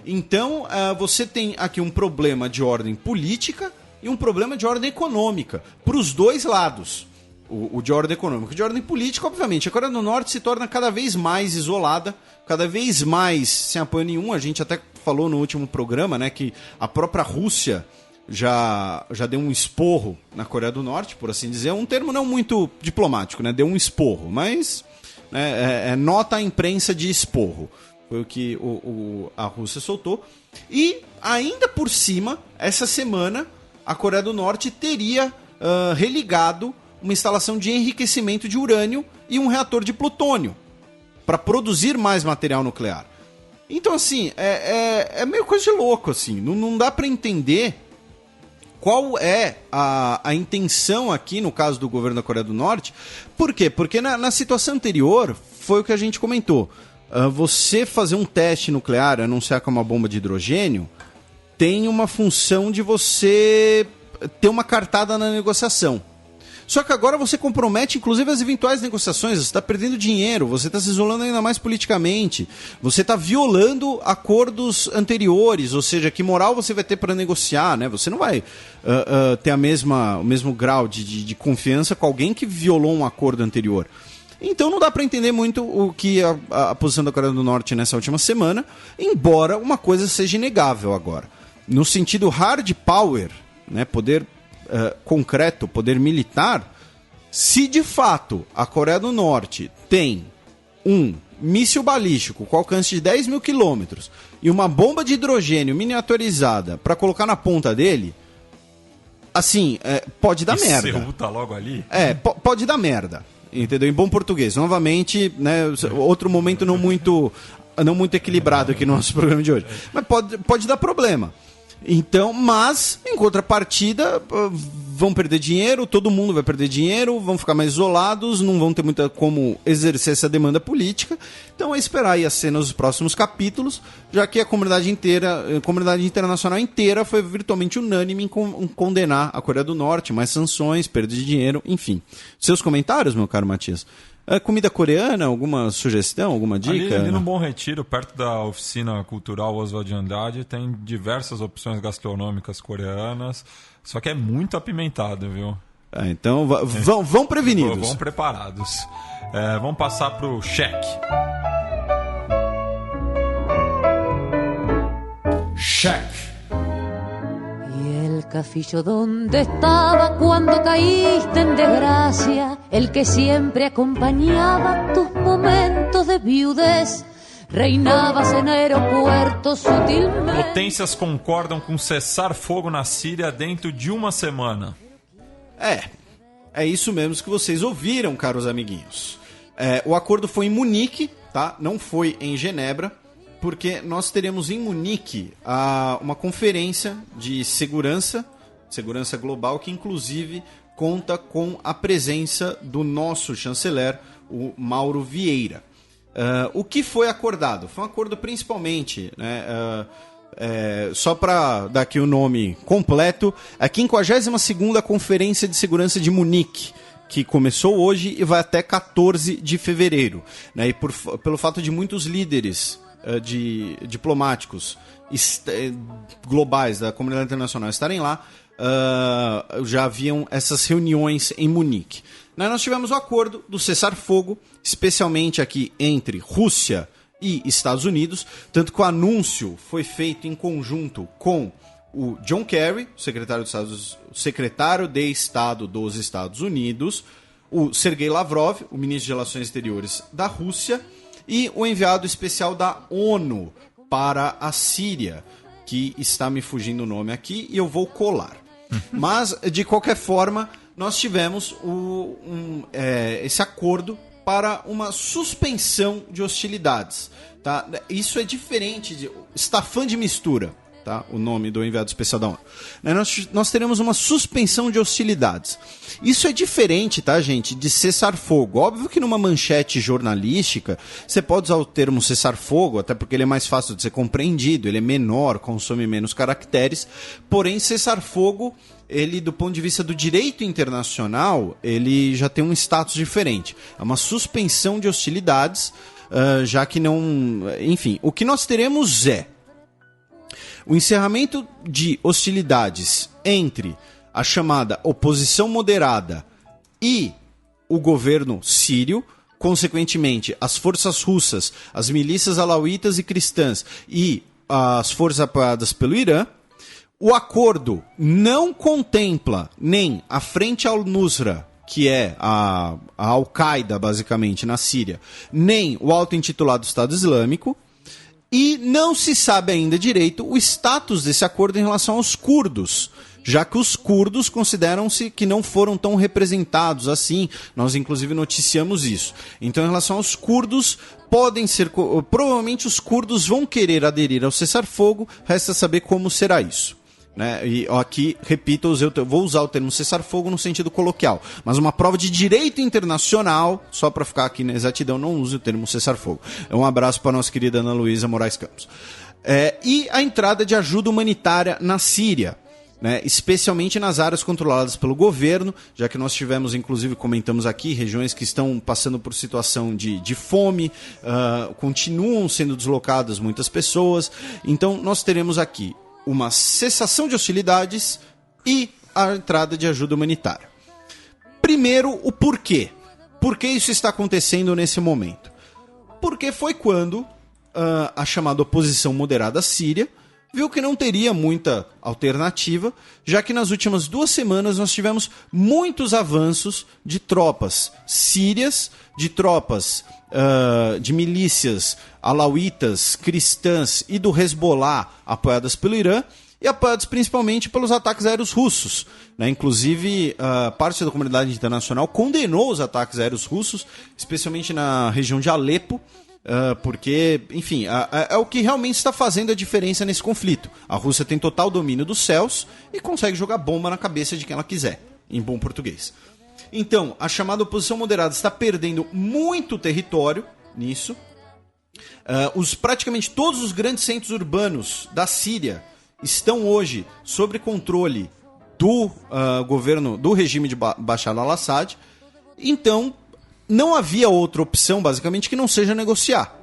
Então, você tem aqui um problema de ordem política e um problema de ordem econômica, para os dois lados. O de ordem econômica. O de ordem política, obviamente, a Coreia do Norte se torna cada vez mais isolada, cada vez mais sem apoio nenhum. A gente até falou no último programa, né, que a própria Rússia já deu um esporro na Coreia do Norte, por assim dizer. É um termo não muito diplomático, né? Deu um esporro, mas nota à imprensa de esporro. Foi o que a Rússia soltou. E, ainda por cima, essa semana, a Coreia do Norte teria religado uma instalação de enriquecimento de urânio e um reator de plutônio para produzir mais material nuclear. Então, assim, é meio coisa de louco, assim. Não dá para entender qual é a intenção aqui, no caso do governo da Coreia do Norte. Por quê? Porque na situação anterior, foi o que a gente comentou. Você fazer um teste nuclear, anunciar que é uma bomba de hidrogênio, tem uma função de você ter uma cartada na negociação. Só que agora você compromete, inclusive, as eventuais negociações. Você está perdendo dinheiro, você está se isolando ainda mais politicamente, você está violando acordos anteriores, ou seja, que moral você vai ter para negociar, né? Você não vai ter o mesmo grau de confiança com alguém que violou um acordo anterior. Então não dá para entender muito o que a posição da Coreia do Norte nessa última semana, embora uma coisa seja inegável agora. No sentido hard power, né, poder concreto, poder militar, se de fato a Coreia do Norte tem um míssil balístico com alcance de 10 mil quilômetros e uma bomba de hidrogênio miniaturizada para colocar na ponta dele, assim, pode dar merda. Seul tá logo ali? Pode dar merda. Entendeu? Em bom português. Novamente, né, outro momento não muito equilibrado aqui no nosso programa de hoje. Mas pode dar problema. Então, mas, em contrapartida, vão perder dinheiro, todo mundo vai perder dinheiro, vão ficar mais isolados, não vão ter muita como exercer essa demanda política. Então é esperar aí as cenas dos próximos capítulos, já que a comunidade internacional inteira foi virtualmente unânime em condenar a Coreia do Norte, mais sanções, perda de dinheiro, enfim. Seus comentários, meu caro Matias? Comida coreana, alguma sugestão, alguma dica? Ali no Bom Retiro, perto da oficina cultural Oswald de Andrade, tem diversas opções gastronômicas coreanas, só que é muito apimentado, viu? Então vão prevenidos. Vão preparados. Vamos passar para o cheque. Cheque. Castillo donde estaba cuando caíste en desgracia, el que siempre acompañaba tus momentos de viudez, reinabas en aeropuertos sutilmente. Potências concordam com cessar fogo na Síria dentro de uma semana. É isso mesmo que vocês ouviram, caros amiguinhos. O acordo foi em Munique, tá? Não foi em Genebra. Porque nós teremos em Munique uma conferência de segurança global, que inclusive conta com a presença do nosso chanceler, o Mauro Vieira. O que foi acordado? Foi um acordo principalmente, né, só para dar aqui o nome completo, a 52ª Conferência de Segurança de Munique, que começou hoje e vai até 14 de fevereiro. Né, e pelo fato de muitos líderes diplomáticos globais da comunidade internacional estarem lá, já haviam essas reuniões em Munique. Nós tivemos o acordo do cessar-fogo, especialmente aqui entre Rússia e Estados Unidos, tanto que o anúncio foi feito em conjunto com o John Kerry, secretário de Estado dos Estados Unidos, o Sergei Lavrov, o ministro de Relações Exteriores da Rússia, e o enviado especial da ONU para a Síria, que está me fugindo o nome aqui e eu vou colar. Mas, de qualquer forma, nós tivemos esse acordo para uma suspensão de hostilidades. Tá? Isso é diferente de Staffan de Mistura, tá? O nome do enviado especial da ONU. Nós teremos uma suspensão de hostilidades. Isso é diferente, tá, gente, de cessar-fogo. Óbvio que numa manchete jornalística você pode usar o termo cessar-fogo, até porque ele é mais fácil de ser compreendido, ele é menor, consome menos caracteres, porém cessar-fogo, ele do ponto de vista do direito internacional, ele já tem um status diferente. É uma suspensão de hostilidades, já que não... Enfim, o que nós teremos é o encerramento de hostilidades entre a chamada oposição moderada e o governo sírio, consequentemente as forças russas, as milícias alauítas e cristãs e as forças apoiadas pelo Irã. O acordo não contempla nem a Frente al-Nusra, que é a Al-Qaeda, basicamente, na Síria, nem o auto-intitulado Estado Islâmico, e não se sabe ainda direito o status desse acordo em relação aos curdos, já que os curdos consideram-se que não foram tão representados assim, nós inclusive noticiamos isso. Então, em relação aos curdos, provavelmente os curdos vão querer aderir ao cessar-fogo, resta saber como será isso. Né? E aqui, repito, eu vou usar o termo cessar-fogo no sentido coloquial, mas uma prova de direito internacional, só para ficar aqui na exatidão, não use o termo cessar-fogo. Um abraço para a nossa querida Ana Luísa Moraes Campos. E a entrada de ajuda humanitária na Síria, né? Especialmente nas áreas controladas pelo governo, já que nós tivemos, inclusive comentamos aqui, regiões que estão passando por situação de fome, continuam sendo deslocadas muitas pessoas, então nós teremos aqui uma cessação de hostilidades e a entrada de ajuda humanitária. Primeiro, o porquê. Por que isso está acontecendo nesse momento? Porque foi quando a chamada oposição moderada síria viu que não teria muita alternativa, já que nas últimas 2 semanas nós tivemos muitos avanços de tropas sírias, de tropas de milícias alauítas, cristãs e do Hezbollah apoiadas pelo Irã e apoiadas principalmente pelos ataques aéreos russos. Né? Inclusive, parte da comunidade internacional condenou os ataques aéreos russos, especialmente na região de Alepo, porque, enfim, é o que realmente está fazendo a diferença nesse conflito. A Rússia tem total domínio dos céus e consegue jogar bomba na cabeça de quem ela quiser, em bom português. Então, a chamada oposição moderada está perdendo muito território nisso. Praticamente todos os grandes centros urbanos da Síria estão hoje sob controle do governo, do regime de Bashar al-Assad. Então, não havia outra opção, basicamente, que não seja negociar.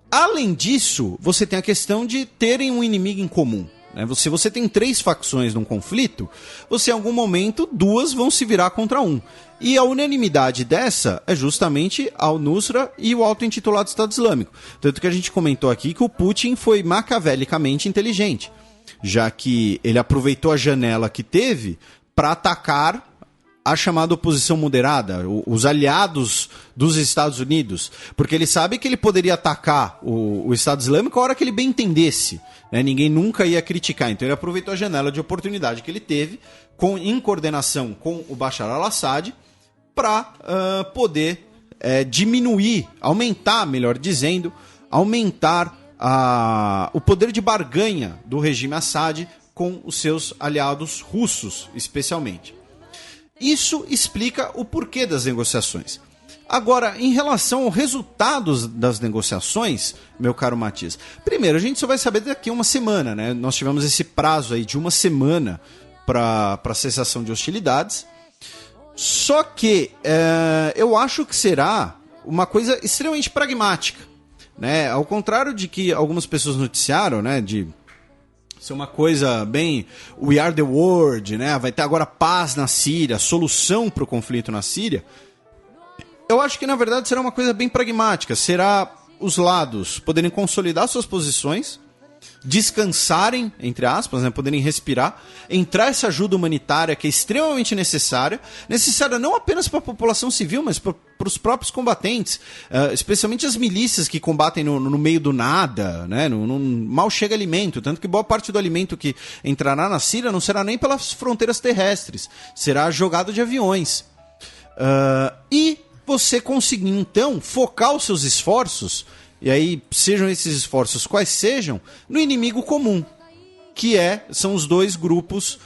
Além disso, você tem a questão de terem um inimigo em comum. Se você tem 3 facções num conflito, você em algum momento 2 vão se virar contra um. E a unanimidade dessa é justamente al-Nusra e o auto-intitulado Estado Islâmico. Tanto que a gente comentou aqui que o Putin foi maquiavelicamente inteligente, já que ele aproveitou a janela que teve para atacar a chamada oposição moderada, os aliados dos Estados Unidos, porque ele sabe que ele poderia atacar o Estado Islâmico a hora que ele bem entendesse. Né? Ninguém nunca ia criticar, então ele aproveitou a janela de oportunidade que ele teve, em coordenação com o Bashar al-Assad, para poder aumentar o poder de barganha do regime Assad com os seus aliados russos, especialmente. Isso explica o porquê das negociações. Agora, em relação aos resultados das negociações, meu caro Matias, primeiro, a gente só vai saber daqui a uma semana, né? Nós tivemos esse prazo aí de uma semana para a cessação de hostilidades. Só que eu acho que será uma coisa extremamente pragmática, né? Ao contrário de que algumas pessoas noticiaram, né? De ser uma coisa bem we are the world, né? Vai ter agora paz na Síria, solução para o conflito na Síria. Eu acho que, na verdade, será uma coisa bem pragmática. Será os lados poderem consolidar suas posições, descansarem, entre aspas, né, poderem respirar, entrar essa ajuda humanitária que é extremamente necessária não apenas para a população civil, mas para os próprios combatentes, especialmente as milícias que combatem no meio do nada, né, mal chega alimento, tanto que boa parte do alimento que entrará na Síria não será nem pelas fronteiras terrestres, será jogado de aviões. E você conseguir, então, focar os seus esforços, e aí, sejam esses esforços quais sejam, no inimigo comum, que são os dois grupos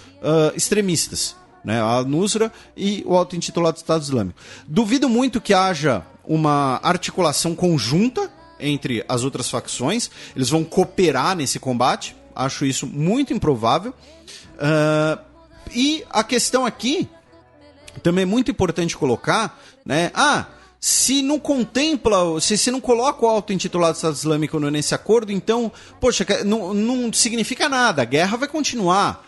extremistas, né? A Nusra e o auto-intitulado Estado Islâmico. Duvido muito que haja uma articulação conjunta entre as outras facções, eles vão cooperar nesse combate, acho isso muito improvável. E a questão aqui, também é muito importante colocar, né? Se não contempla, se não coloca o auto-intitulado Estado Islâmico nesse acordo, então, poxa, não significa nada, a guerra vai continuar.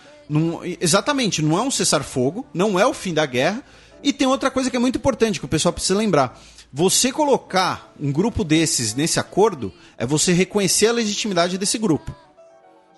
Exatamente, não é um cessar-fogo, não é o fim da guerra. E tem outra coisa que é muito importante, que o pessoal precisa lembrar. Você colocar um grupo desses nesse acordo é você reconhecer a legitimidade desse grupo.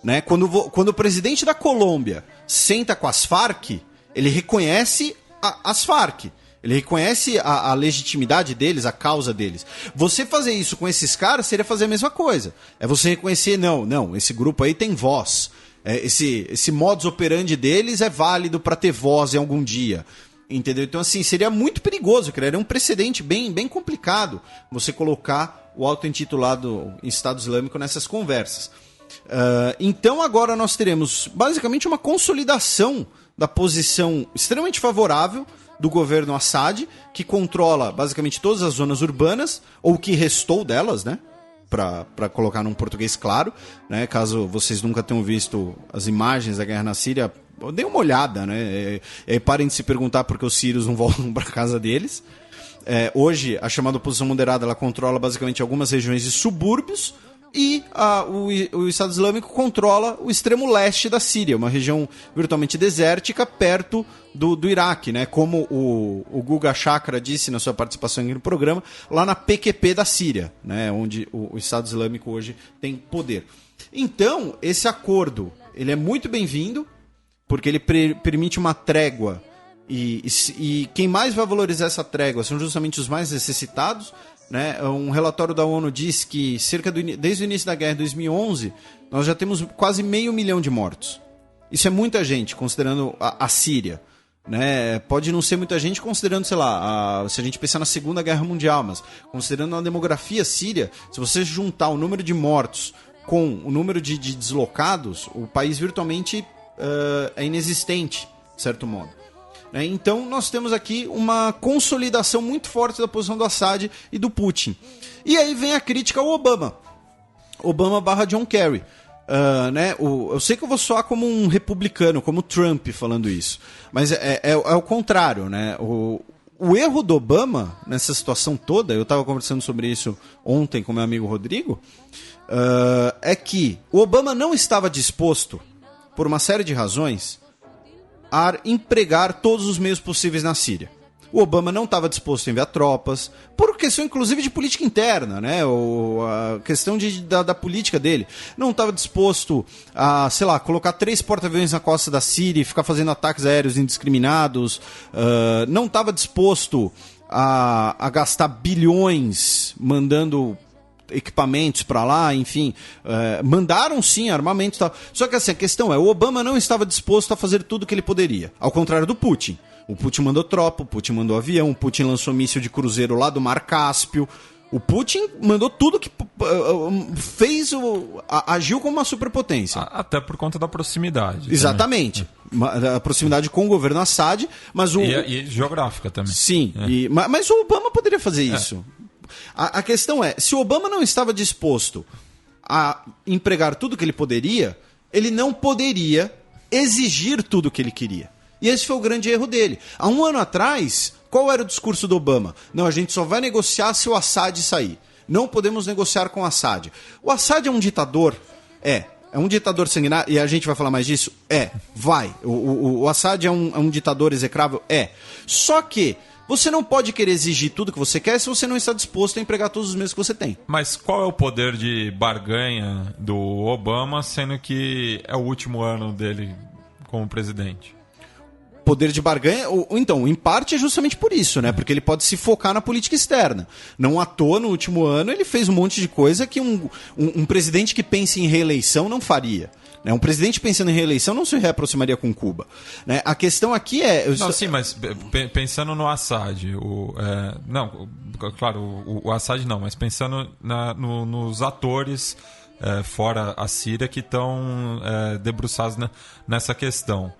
Né? Quando o presidente da Colômbia senta com as Farc, ele reconhece as Farc. Ele reconhece a legitimidade deles, a causa deles. Você fazer isso com esses caras seria fazer a mesma coisa. É você reconhecer, não, esse grupo aí tem voz. Esse modus operandi deles é válido para ter voz em algum dia. Entendeu? Então, assim, seria muito perigoso, criaria um precedente bem complicado você colocar o auto-intitulado Estado Islâmico nessas conversas. Então, agora nós teremos basicamente uma consolidação da posição extremamente favorável do governo Assad, que controla basicamente todas as zonas urbanas, ou o que restou delas, né? Para colocar num português claro, né? Caso vocês nunca tenham visto as imagens da guerra na Síria, dê uma olhada, né? Parem de se perguntar por que os sírios não voltam para casa deles. Hoje, a chamada oposição moderada, ela controla basicamente algumas regiões de subúrbios, e o Estado Islâmico controla o extremo leste da Síria, uma região virtualmente desértica, perto do Iraque, né? Como o Guga Chakra disse na sua participação aqui no programa, lá na PQP da Síria, né? Onde o Estado Islâmico hoje tem poder. Então, esse acordo ele é muito bem-vindo, porque ele permite uma trégua, e quem mais vai valorizar essa trégua são justamente os mais necessitados. Né? Um relatório da ONU diz que desde o início da guerra em 2011, nós já temos quase 500 mil de mortos. Isso é muita gente, considerando a Síria. Né? Pode não ser muita gente considerando, sei lá, se a gente pensar na Segunda Guerra Mundial, mas considerando a demografia síria, se você juntar o número de mortos com o número de deslocados, o país virtualmente é inexistente, de certo modo. Então nós temos aqui uma consolidação muito forte da posição do Assad e do Putin. E aí vem a crítica ao Obama. Obama/John Kerry. Eu sei que eu vou soar como um republicano, como Trump falando isso, mas é o contrário, né? O erro do Obama nessa situação toda, eu estava conversando sobre isso ontem com meu amigo Rodrigo, é que o Obama não estava disposto, por uma série de razões, a empregar todos os meios possíveis na Síria. O Obama não estava disposto a enviar tropas, por questão inclusive de política interna, né? A questão da política dele. Não estava disposto a, sei lá, colocar 3 porta-aviões na costa da Síria e ficar fazendo ataques aéreos indiscriminados. Não estava disposto a gastar bilhões mandando equipamentos para lá, enfim, mandaram sim armamentos e tal. Só que assim, a questão o Obama não estava disposto a fazer tudo o que ele poderia, ao contrário do Putin. O Putin mandou tropa, o Putin mandou avião, o Putin lançou míssil de cruzeiro lá do Mar Cáspio. O Putin mandou tudo que fez, agiu como uma superpotência. Até por conta da proximidade. Exatamente. A proximidade com o governo Assad, mas e geográfica também. Sim, mas o Obama poderia fazer isso. A questão é, se o Obama não estava disposto a empregar tudo que ele poderia, ele não poderia exigir tudo que ele queria. E esse foi o grande erro dele. Há um ano atrás, qual era o discurso do Obama? Não, a gente só vai negociar se o Assad sair. Não podemos negociar com o Assad. O Assad é um ditador? É um ditador sanguinário, e a gente vai falar mais disso? Vai. O Assad é um ditador execrável? Só que você não pode querer exigir tudo que você quer se você não está disposto a empregar todos os meios que você tem. Mas qual é o poder de barganha do Obama, sendo que é o último ano dele como presidente? Poder de barganha, então, em parte é justamente por isso, né? Porque ele pode se focar na política externa. Não à toa, no último ano, ele fez um monte de coisa que um presidente que pensa em reeleição não faria. Né? Um presidente pensando em reeleição não se reaproximaria com Cuba. Né? A questão aqui é... Não, sim, mas pensando no Assad, claro, o Assad não, mas pensando nos atores fora a Síria que estão debruçados nessa questão.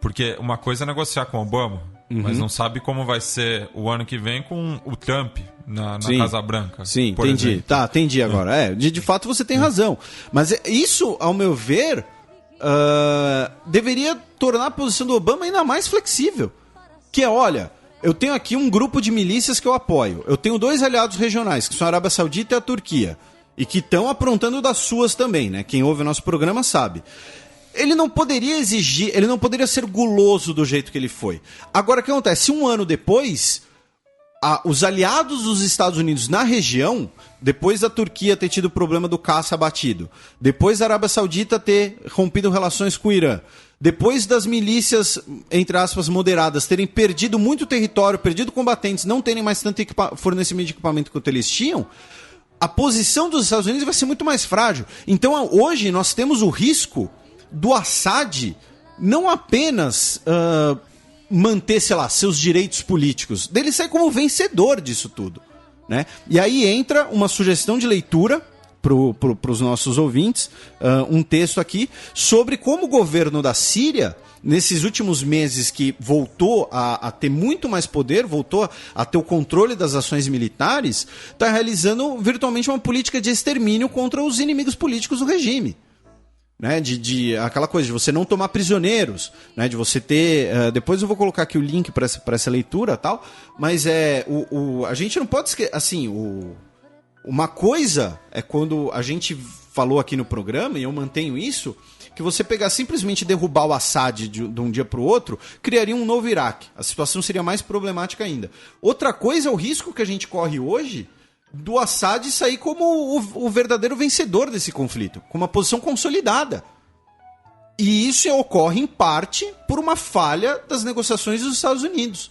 Porque uma coisa é negociar com o Obama, mas não sabe como vai ser o ano que vem com o Trump na Casa Branca. Sim, entendi. Exemplo. Tá, entendi agora. De fato você tem razão. Mas isso, ao meu ver, deveria tornar a posição do Obama ainda mais flexível. Que é, olha, eu tenho aqui um grupo de milícias que eu apoio. Eu tenho 2 aliados regionais, que são a Arábia Saudita e a Turquia. E que estão aprontando das suas também, né? Quem ouve o nosso programa sabe. Ele não poderia exigir, ele não poderia ser guloso do jeito que ele foi. Agora, o que acontece? Um ano depois, os aliados dos Estados Unidos na região, depois da Turquia ter tido o problema do caça abatido, depois da Arábia Saudita ter rompido relações com o Irã, depois das milícias, entre aspas, moderadas, terem perdido muito território, perdido combatentes, não terem mais tanto fornecimento de equipamento quanto eles tinham, a posição dos Estados Unidos vai ser muito mais frágil. Então, hoje, nós temos o risco do Assad não apenas manter, sei lá, seus direitos políticos, dele sair como vencedor disso tudo, né? E aí entra uma sugestão de leitura para os nossos ouvintes, um texto aqui sobre como o governo da Síria, nesses últimos meses que voltou a ter muito mais poder, voltou a ter o controle das ações militares, está realizando virtualmente uma política de extermínio contra os inimigos políticos do regime. Né, aquela coisa de você não tomar prisioneiros, né, de você ter... depois eu vou colocar aqui o link para essa leitura, tal, mas a gente não pode esquecer... Assim, uma coisa é quando a gente falou aqui no programa, e eu mantenho isso, que você pegar simplesmente e derrubar o Assad de um dia para o outro, criaria um novo Iraque. A situação seria mais problemática ainda. Outra coisa é o risco que a gente corre hoje do Assad sair como o verdadeiro vencedor desse conflito, com uma posição consolidada. E isso ocorre, em parte, por uma falha das negociações dos Estados Unidos,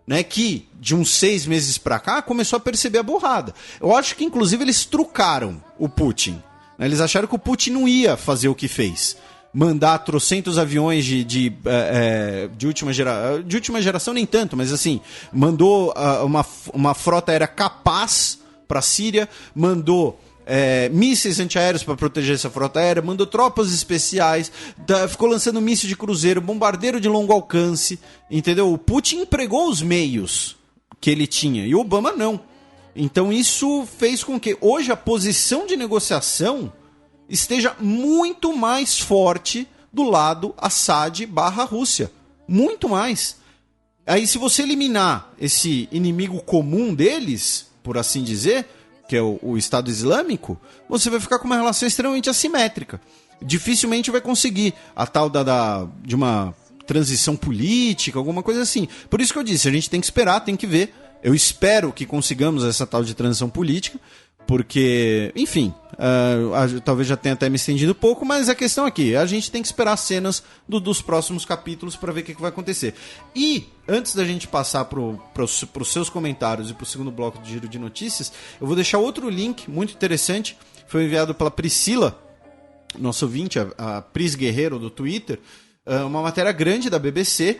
né, que, de uns 6 meses para cá, começou a perceber a burrada. Eu acho que, inclusive, eles trucaram o Putin. Né, eles acharam que o Putin não ia fazer o que fez. Mandar trocentos aviões de última geração. De última geração nem tanto, mas assim, mandou uma frota aérea capaz para a Síria, mandou mísseis antiaéreos para proteger essa frota aérea, mandou tropas especiais, ficou lançando míssil de cruzeiro, bombardeiro de longo alcance, entendeu? O Putin empregou os meios que ele tinha e o Obama não. Então isso fez com que hoje a posição de negociação esteja muito mais forte do lado Assad/Rússia. Muito mais. Aí se você eliminar esse inimigo comum deles, por assim dizer, que é o Estado Islâmico, você vai ficar com uma relação extremamente assimétrica. Dificilmente vai conseguir a tal de uma transição política, alguma coisa assim. Por isso que eu disse, a gente tem que esperar, tem que ver. Eu espero que consigamos essa tal de transição política, porque, enfim, talvez já tenha até me estendido um pouco, mas a questão aqui, a gente tem que esperar as cenas dos próximos capítulos para ver o que vai acontecer. E, antes da gente passar para os seus comentários e para o segundo bloco de Giro de Notícias, eu vou deixar outro link muito interessante, foi enviado pela Priscila, nosso ouvinte, a Pris Guerreiro do Twitter, uma matéria grande da BBC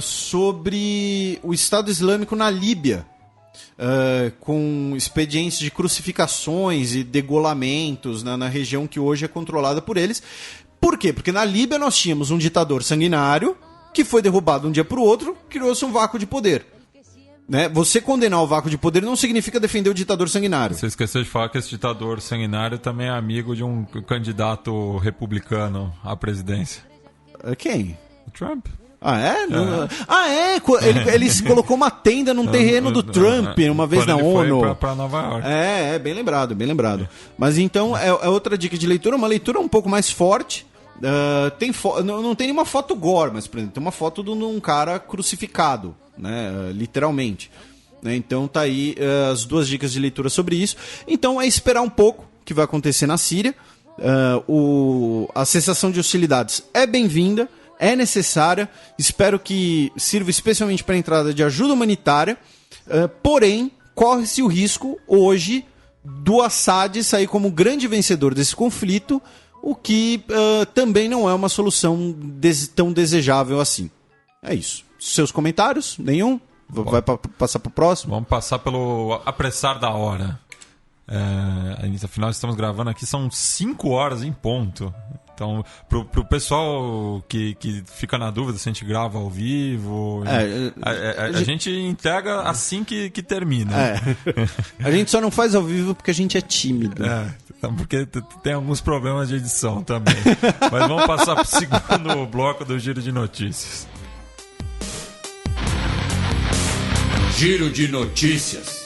sobre o Estado Islâmico na Líbia, com expedientes de crucificações e degolamentos na região que hoje é controlada por eles. Por quê? Porque na Líbia nós tínhamos um ditador sanguinário que foi derrubado um dia para o outro, criou-se um vácuo de poder. Né? Você condenar o vácuo de poder não significa defender o ditador sanguinário. Você esqueceu de falar que esse ditador sanguinário também é amigo de um candidato republicano à presidência. Quem? O Trump. Ah, é? Ele colocou uma tenda num terreno do Trump uma vez na ONU. Foi pra Nova York. Bem lembrado, bem lembrado. Mas então, é outra dica de leitura, uma leitura um pouco mais forte. Não tem nenhuma foto gore, mas, por exemplo, tem uma foto de um cara crucificado, né? Literalmente. Então tá aí as 2 dicas de leitura sobre isso. Então é esperar um pouco o que vai acontecer na Síria. A cessação de hostilidades é bem-vinda, é necessária, espero que sirva especialmente para a entrada de ajuda humanitária, porém, corre-se o risco hoje do Assad sair como grande vencedor desse conflito, o que também não é uma solução tão desejável assim. É isso. Seus comentários? Nenhum? Vai passar para o próximo? Vamos passar pelo apressar da hora. Afinal, estamos gravando aqui, são 5 horas em ponto. Então, pro pessoal que fica na dúvida se a gente grava ao vivo, a gente entrega assim que termina. A gente só não faz ao vivo porque a gente é tímido. Porque tem alguns problemas de edição também. Mas vamos passar pro segundo bloco do Giro de Notícias. Giro de Notícias.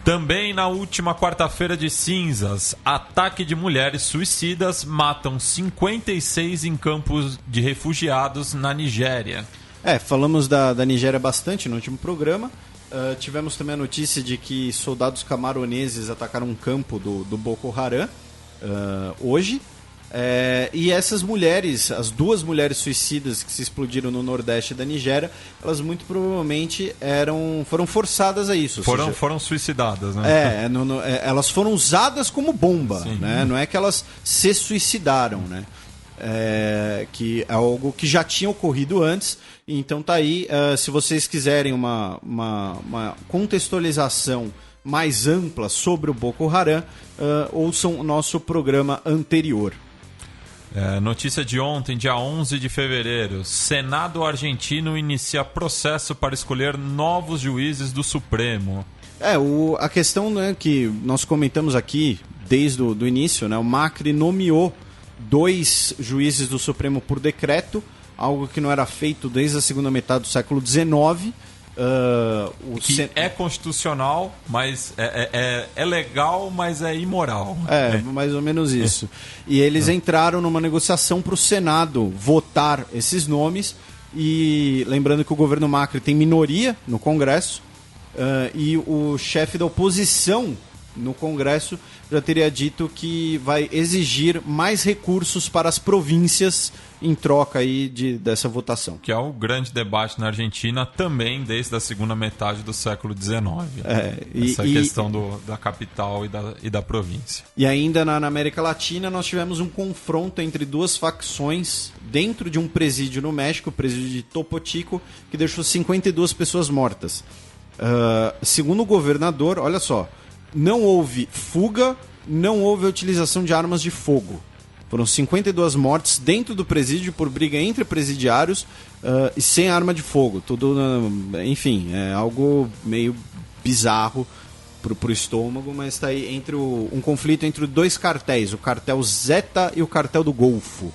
Também na última quarta-feira de cinzas, ataque de mulheres suicidas matam 56 em campos de refugiados na Nigéria. Falamos da Nigéria bastante no último programa. Tivemos também a notícia de que soldados camaroneses atacaram um campo do Boko Haram hoje. E essas mulheres, as 2 mulheres suicidas que se explodiram no nordeste da Nigéria, elas muito provavelmente foram forçadas a isso. Foram suicidadas, né? Elas foram usadas como bomba, né? Não é que elas se suicidaram, né? Que é algo que já tinha ocorrido antes. Então tá aí, se vocês quiserem uma contextualização mais ampla sobre o Boko Haram, ouçam o nosso programa anterior. Notícia de ontem, dia 11 de fevereiro. Senado argentino inicia processo para escolher novos juízes do Supremo. A questão, né, que nós comentamos aqui desde o início, né, o Macri nomeou 2 juízes do Supremo por decreto, algo que não era feito desde a segunda metade do século XIX. É constitucional, mas é legal, mas é imoral. Mais ou menos isso. E eles entraram numa negociação para o Senado votar esses nomes. E lembrando que o governo Macri tem minoria no Congresso, e o chefe da oposição no Congresso já teria dito que vai exigir mais recursos para as províncias em troca aí dessa votação. Que é o grande debate na Argentina também desde a segunda metade do século XIX. Essa questão da capital e da província. E ainda na América Latina nós tivemos um confronto entre 2 facções dentro de um presídio no México, o presídio de Topo Chico, que deixou 52 pessoas mortas. Segundo o governador, olha só, não houve fuga, não houve a utilização de armas de fogo. Foram 52 mortes dentro do presídio por briga entre presidiários e sem arma de fogo. Tudo, enfim, é algo meio bizarro pro estômago, mas está aí um conflito entre 2 cartéis, o cartel Zeta e o cartel do Golfo.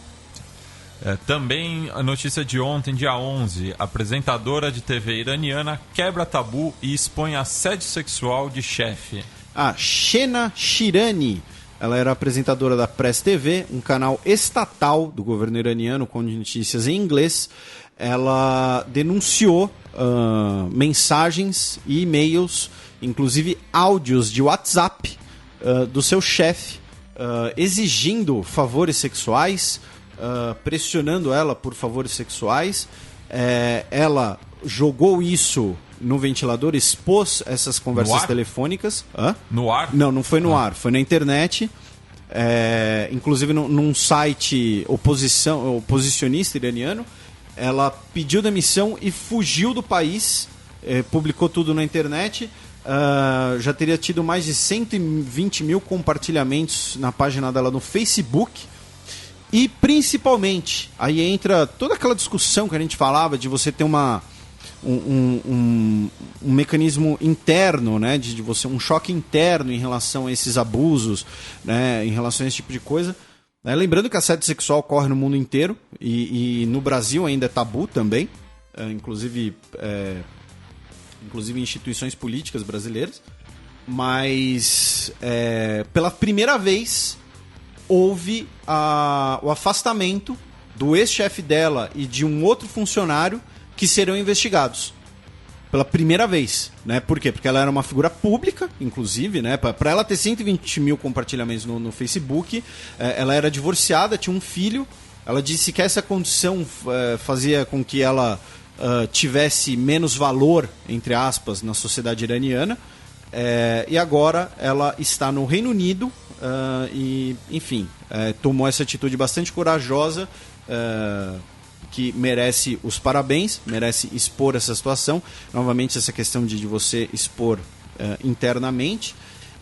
Também a notícia de ontem, dia 11, apresentadora de TV iraniana quebra tabu e expõe assédio sexual de chefe. A Shena Shirani, ela era apresentadora da Press TV, um canal estatal do governo iraniano com notícias em inglês. Ela denunciou mensagens e e-mails, inclusive áudios de WhatsApp do seu chefe, exigindo favores sexuais, pressionando ela por favores sexuais. Ela jogou isso no ventilador, expôs essas conversas telefônicas. No ar? Não foi no ar, foi na internet. Inclusive num site oposicionista iraniano. Ela pediu demissão e fugiu do país, publicou tudo na internet. Já teria tido mais de 120 mil compartilhamentos na página dela no Facebook. E principalmente, aí entra toda aquela discussão que a gente falava de você ter uma um mecanismo interno, né, de você, um choque interno em relação a esses abusos, né, em relação a esse tipo de coisa. Lembrando que assédio sexual ocorre no mundo inteiro e no Brasil ainda é tabu também, inclusive em instituições políticas brasileiras, mas pela primeira vez houve o afastamento do ex-chefe dela e de um outro funcionário que serão investigados. Pela primeira vez, né? Por quê? Porque ela era uma figura pública, inclusive, né? Para ela ter 120 mil compartilhamentos no Facebook, ela era divorciada, tinha um filho. Ela disse que essa condição fazia com que ela tivesse menos valor, entre aspas, na sociedade iraniana. E agora ela está no Reino Unido e, enfim, tomou essa atitude bastante corajosa, que merece os parabéns, merece expor essa situação. Novamente, essa questão de você expor internamente.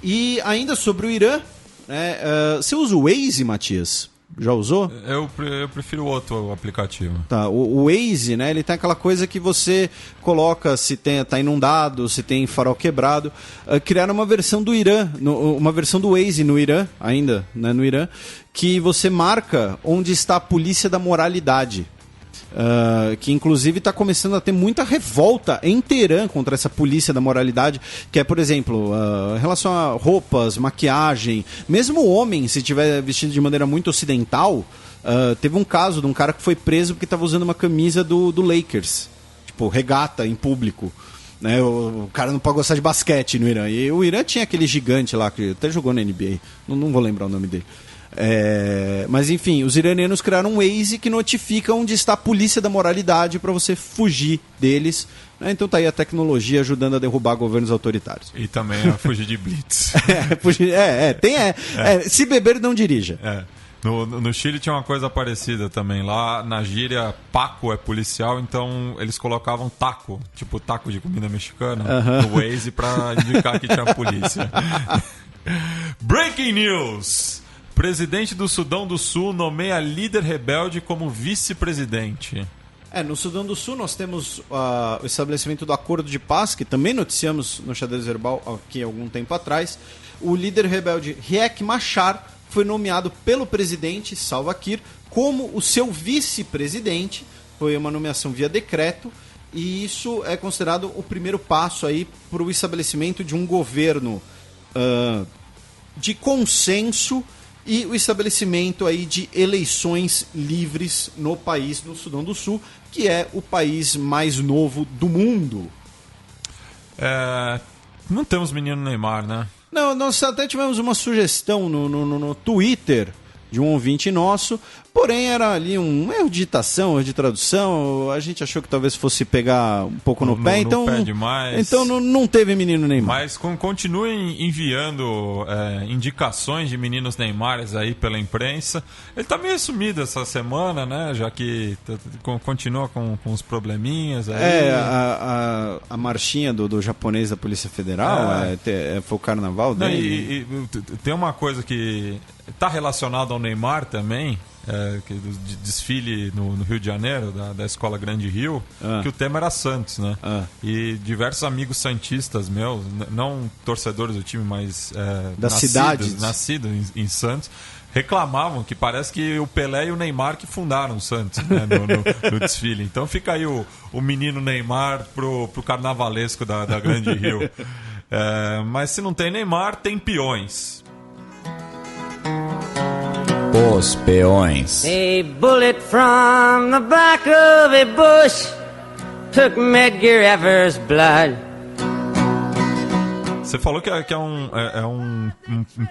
E ainda sobre o Irã, né, você usa o Waze, Matias? Já usou? Eu prefiro outro aplicativo. Tá, o Waze, né, ele tem aquela coisa que você coloca se tá inundado, se tem farol quebrado. Criaram uma versão do Irã, uma versão do Waze no Irã, ainda, né, no Irã, que você marca onde está a polícia da moralidade. Que inclusive está começando a ter muita revolta em Teherã contra essa polícia da moralidade, que é, por exemplo, em relação a roupas, maquiagem, mesmo o homem, se estiver vestido de maneira muito ocidental. Teve um caso de um cara que foi preso porque estava usando uma camisa do Lakers, tipo, regata em público, né? O cara não pode gostar de basquete no Irã, e o Irã tinha aquele gigante lá que até jogou na NBA, não vou lembrar o nome dele. Mas enfim, os iranianos criaram um Waze que notifica onde está a polícia da moralidade para você fugir deles, né? Então tá aí a tecnologia ajudando a derrubar governos autoritários. E também a fugir de blitz. Se beber, não dirija. No Chile tinha uma coisa parecida também. Lá na gíria, Paco é policial, então eles colocavam taco, tipo taco de comida mexicana, no Waze para indicar que tinha polícia. Breaking news! Presidente do Sudão do Sul nomeia líder rebelde como vice-presidente. No Sudão do Sul nós temos o estabelecimento do acordo de paz, que também noticiamos no Xadrez Verbal aqui há algum tempo atrás. O líder rebelde Riek Machar foi nomeado pelo presidente Salva Kiir como o seu vice-presidente. Foi uma nomeação via decreto, e isso é considerado o primeiro passo aí para o estabelecimento de um governo de consenso e o estabelecimento aí de eleições livres no país, no Sudão do Sul, que é o país mais novo do mundo. Não temos menino Neymar, né? Não, nós até tivemos uma sugestão no Twitter de um ouvinte nosso, porém era ali um erro de digitação, erro de tradução. A gente achou que talvez fosse pegar um pouco no pé, então pé demais. Então não teve menino Neymar. Mas continuem enviando indicações de meninos Neymares aí pela imprensa. Ele tá meio sumido essa semana, né? Já que continua com os probleminhas aí. A marchinha do japonês da Polícia Federal foi o carnaval dele. E tem uma coisa que tá relacionada ao Neymar também, de desfile no Rio de Janeiro, da Escola Grande Rio, que o tema era Santos, né? E diversos amigos santistas meus, não torcedores do time, mas nascidos em Santos, reclamavam que parece que o Pelé e o Neymar que fundaram o Santos, né, no desfile. Então fica aí o menino Neymar pro carnavalesco da Grande Rio. Mas se não tem Neymar, tem peões. Os peões. A bullet from the back of a bush took Medgar Evers' blood. Você falou que é um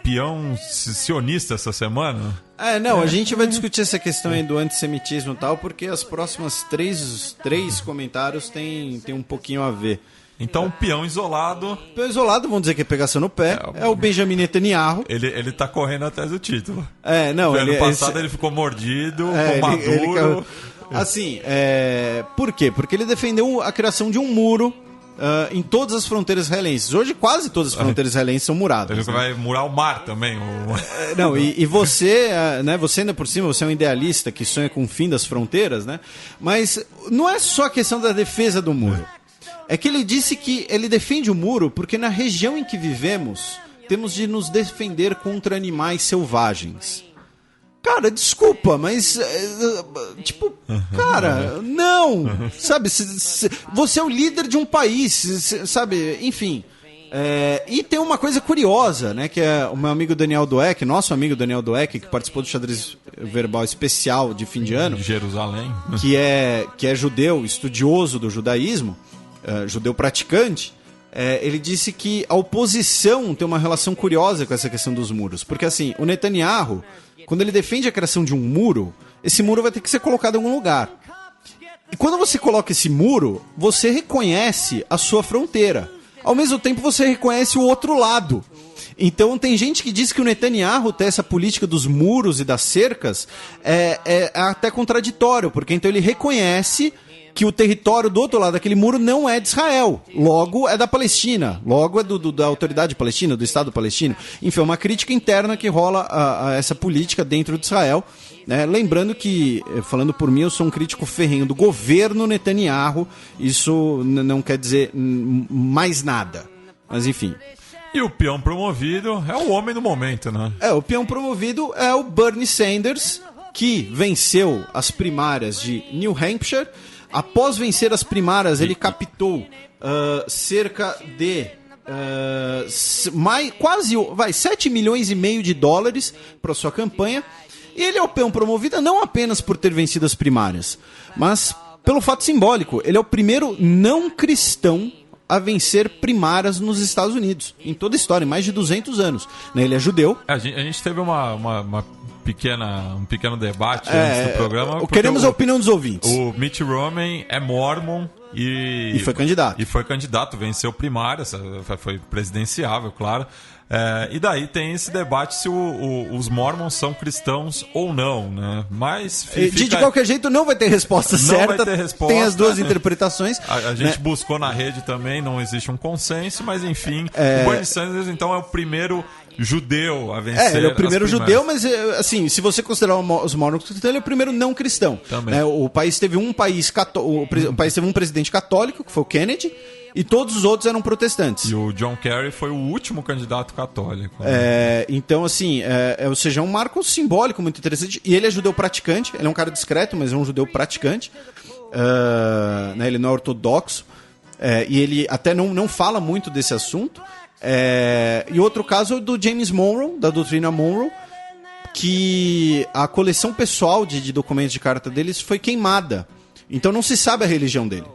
peão sionista essa semana? A gente vai discutir essa questão aí do antissemitismo e tal, porque as próximas três comentários tem um pouquinho a ver. Então, um peão isolado... Peão isolado, vamos dizer que é pegação no pé, é o Benjamin Netanyahu. Ele tá correndo atrás do título. Ano passado ele ficou mordido, ficou maduro. Assim, por quê? Porque ele defendeu a criação de um muro em todas as fronteiras israelenses. Hoje quase todas as fronteiras israelenses são muradas. Ele vai murar o mar também. E você, né, você ainda por cima, você é um idealista que sonha com o fim das fronteiras, né? Mas não é só a questão da defesa do muro. é que ele disse que ele defende o muro porque na região em que vivemos temos de nos defender contra animais selvagens. Cara, desculpa, mas tipo, cara, não, sabe? Você é o líder de um país, sabe? Enfim. E tem uma coisa curiosa, né? Que é o meu amigo Daniel Dweck, nosso amigo Daniel Dweck, que participou do xadrez verbal especial de fim de ano, Jerusalém, que é judeu, estudioso do judaísmo, judeu praticante. Ele disse que a oposição tem uma relação curiosa com essa questão dos muros, porque assim, o Netanyahu, quando ele defende a criação de um muro, esse muro vai ter que ser colocado em algum lugar. E quando você coloca esse muro, você reconhece a sua fronteira. Ao mesmo tempo, você reconhece o outro lado. Então, tem gente que diz que o Netanyahu ter essa política dos muros e das cercas é até contraditório, porque então ele reconhece que o território do outro lado daquele muro não é de Israel, logo é da Palestina, logo é da autoridade palestina, do Estado palestino. Enfim, é uma crítica interna que rola a essa política dentro de Israel. Né? Lembrando que, falando por mim, eu sou um crítico ferrenho do governo Netanyahu, isso não quer dizer mais nada, mas enfim. E o peão promovido é o homem do momento, né? O peão promovido é o Bernie Sanders, que venceu as primárias de New Hampshire. Após vencer as primárias, ele captou cerca de quase 7 milhões e meio de dólares para sua campanha. E ele é o peão promovido não apenas por ter vencido as primárias, mas pelo fato simbólico. Ele é o primeiro não cristão a vencer primárias nos Estados Unidos, em toda a história, em mais de 200 anos. Ele é judeu. A gente teve um pequeno debate antes do programa. Queremos a opinião dos ouvintes. O Mitt Romney é mormon e foi candidato. E foi candidato, venceu primárias, foi presidenciável, claro. E daí tem esse debate se os mormons são cristãos ou não, né? Mas de qualquer jeito não vai ter resposta certa. Vai ter resposta. Tem as duas interpretações. A gente buscou na rede também, não existe um consenso, mas enfim, o Bernie Sanders então é o primeiro judeu a vencer. Ele é o primeiro judeu, mas assim, se você considerar os mormons cristãos, ele é o primeiro não cristão. Também. O país teve o país teve um presidente católico, que foi o Kennedy, e todos os outros eram protestantes. E o John Kerry foi o último candidato católico. Então, assim, ou seja, é um marco simbólico muito interessante. E ele é judeu praticante, ele é um cara discreto, mas é um judeu praticante. Ele não é ortodoxo. E ele até não fala muito desse assunto. E outro caso é do James Monroe, da doutrina Monroe, que a coleção pessoal de documentos de carta deles foi queimada. Então não se sabe a religião dele.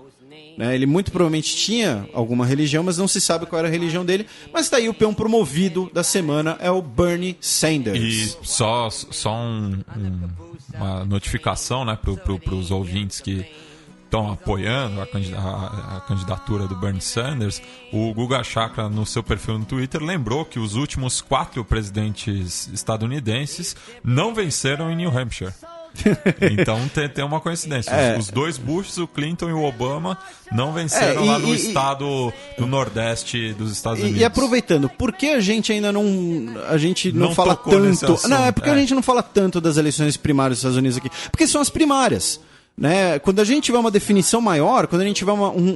Ele muito provavelmente tinha alguma religião, mas não se sabe qual era a religião dele. Mas tá aí, o peão promovido da semana é o Bernie Sanders. E só uma notificação, né, para os ouvintes que estão apoiando a candidatura do Bernie Sanders. O Guga Chakra, no seu perfil no Twitter, lembrou que os últimos 4 presidentes estadunidenses não venceram em New Hampshire. Então tem uma coincidência. Os 2 Bush, o Clinton e o Obama não venceram lá no estado do Nordeste dos Estados Unidos. E aproveitando, por que a gente ainda não fala tanto? Não, é porque a gente não fala tanto das eleições primárias dos Estados Unidos aqui. Porque são as primárias. Né? Quando a gente tiver uma definição maior, quando a gente tiver,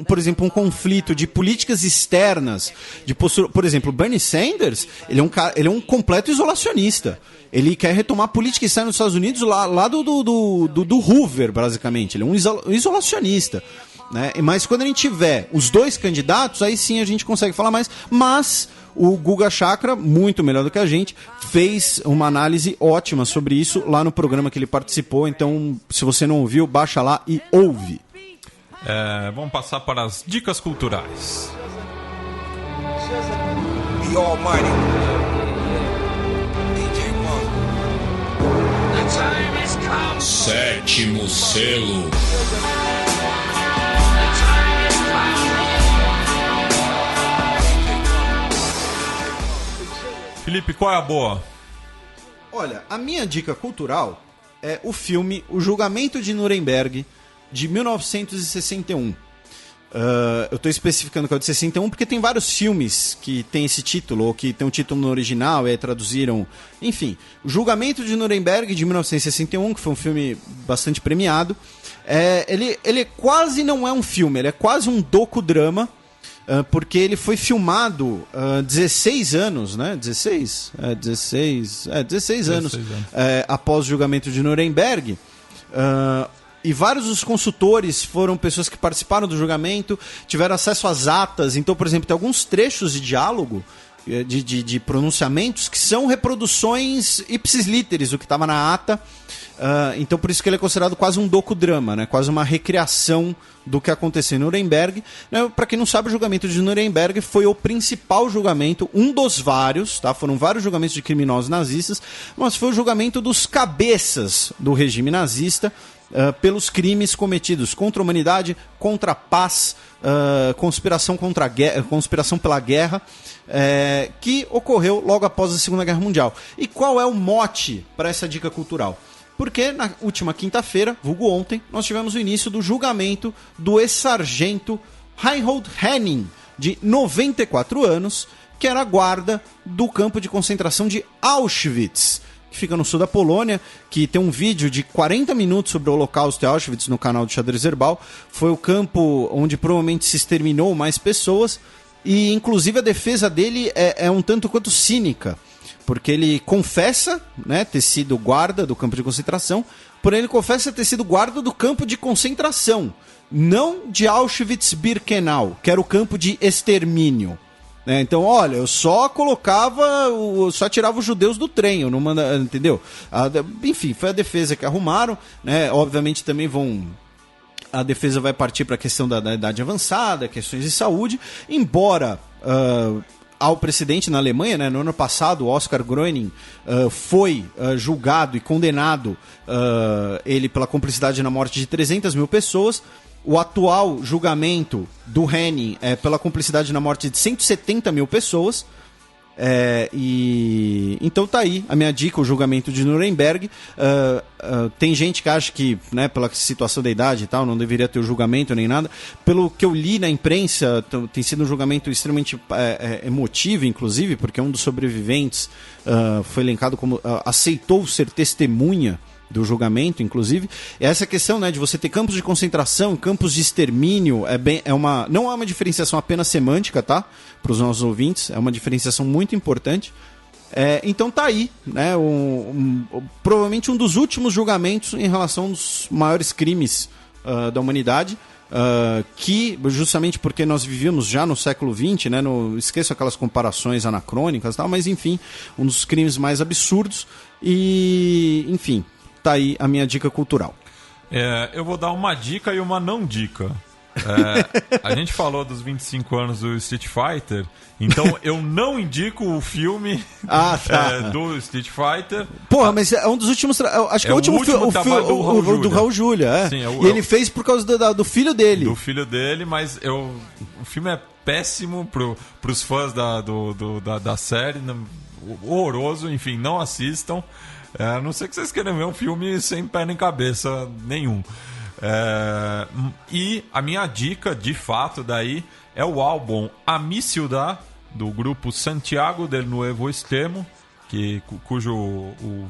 por exemplo, um conflito de políticas externas, por exemplo, Bernie Sanders, ele é um completo isolacionista. Ele quer retomar a política externa dos Estados Unidos lá do Hoover, basicamente. Ele é um isolacionista. Né? Mas quando a gente tiver os 2 candidatos, aí sim a gente consegue falar mais. Mas o Guga Chakra, muito melhor do que a gente, fez uma análise ótima sobre isso lá no programa que ele participou. Então, se você não ouviu, baixa lá e ouve. Vamos passar para as dicas culturais. The Almighty. DJ One. Sétimo selo. Felipe, qual é a boa? Olha, a minha dica cultural é o filme O Julgamento de Nuremberg, de 1961. Eu estou especificando que é o de 61 porque tem vários filmes que tem esse título, ou que tem um título no original e aí traduziram. Enfim, O Julgamento de Nuremberg, de 1961, que foi um filme bastante premiado. Ele quase não é um filme, ele é quase um docudrama, porque ele foi filmado 16 anos, né? 16 anos após o julgamento de Nuremberg. E vários dos consultores foram pessoas que participaram do julgamento, tiveram acesso às atas. Então, por exemplo, tem alguns trechos de diálogo, de pronunciamentos, que são reproduções ipsis literis, o que estava na ata. Então, por isso que ele é considerado quase um docudrama, né? Quase uma recriação do que aconteceu em Nuremberg. Para quem não sabe, o julgamento de Nuremberg foi o principal julgamento, um dos vários, tá? Foram vários julgamentos de criminosos nazistas, mas foi o julgamento dos cabeças do regime nazista, pelos crimes cometidos contra a humanidade, contra a paz, conspiração pela guerra, que ocorreu logo após a Segunda Guerra Mundial. E qual é o mote para essa dica cultural? Porque na última quinta-feira, vulgo ontem, nós tivemos o início do julgamento do ex-sargento Reinhold Henning, de 94 anos, que era guarda do campo de concentração de Auschwitz, que fica no sul da Polônia, que tem um vídeo de 40 minutos sobre o Holocausto e Auschwitz no canal do Xadrez Herbal. Foi o campo onde provavelmente se exterminou mais pessoas, e inclusive a defesa dele é um tanto quanto cínica, porque ele confessa, né, ter sido guarda do campo de concentração, porém ele confessa ter sido guarda do campo de concentração, não de Auschwitz-Birkenau, que era o campo de extermínio. Então, olha, eu só tirava os judeus do trem, eu não manda, entendeu? Enfim, foi a defesa que arrumaram, né? Obviamente também a defesa vai partir para a questão da idade avançada, questões de saúde, embora ao precedente na Alemanha, né? No ano passado, o Oskar Gröning foi julgado e condenado ele pela cumplicidade na morte de 300 mil pessoas. O atual julgamento do Henning é pela cumplicidade na morte de 170 mil pessoas. Então tá aí a minha dica, o julgamento de Nuremberg. Tem gente que acha que, né, pela situação da idade e tal, não deveria ter o julgamento nem nada. Pelo que eu li na imprensa, tem sido um julgamento extremamente emotivo, inclusive, porque um dos sobreviventes foi elencado como aceitou ser testemunha do julgamento, inclusive. Essa questão, né, de você ter campos de concentração, campos de extermínio, não é uma diferenciação apenas semântica, tá? Para os nossos ouvintes, é uma diferenciação muito importante. Então tá aí, né, provavelmente um dos últimos julgamentos em relação aos maiores crimes da humanidade, que justamente porque nós vivíamos já no século XX, né, esqueço aquelas comparações anacrônicas e tal, mas enfim, um dos crimes mais absurdos. E enfim, tá aí a minha dica cultural. Eu vou dar uma dica e uma não dica. A gente falou dos 25 anos do Street Fighter, então eu não indico o filme do Street Fighter. Porra, mas é um dos últimos. Acho que é o último filme do Raul Julia. Sim, e ele fez por causa do filho dele. Do filho dele, mas o filme é péssimo pros fãs da série, horroroso, enfim, não assistam. A não ser que vocês queiram ver um filme sem pé nem cabeça nenhum. E a minha dica, de fato, daí é o álbum A Mi Ciudad, do grupo Santiago del Nuevo Extremo, cujo o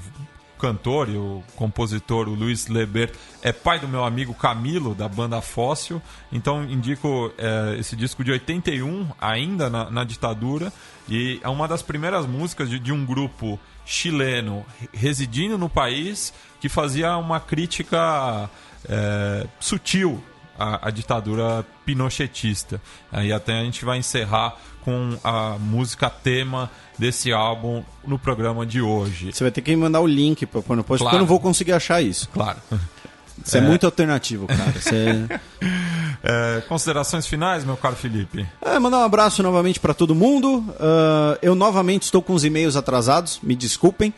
cantor e o compositor, o Luis Leber, é pai do meu amigo Camilo, da banda Fóssil. Então indico esse disco de 81, ainda na ditadura, e é uma das primeiras músicas de um grupo chileno residindo no país que fazia uma crítica sutil à ditadura pinochetista. E até a gente vai encerrar com a música tema desse álbum no programa de hoje. Você vai ter que me mandar o link para pôr no post, porque eu não vou conseguir achar isso. Claro. Isso é muito alternativo, cara. Considerações finais, meu caro Felipe? Mandar um abraço novamente para todo mundo. Eu novamente estou com os e-mails atrasados, me desculpem.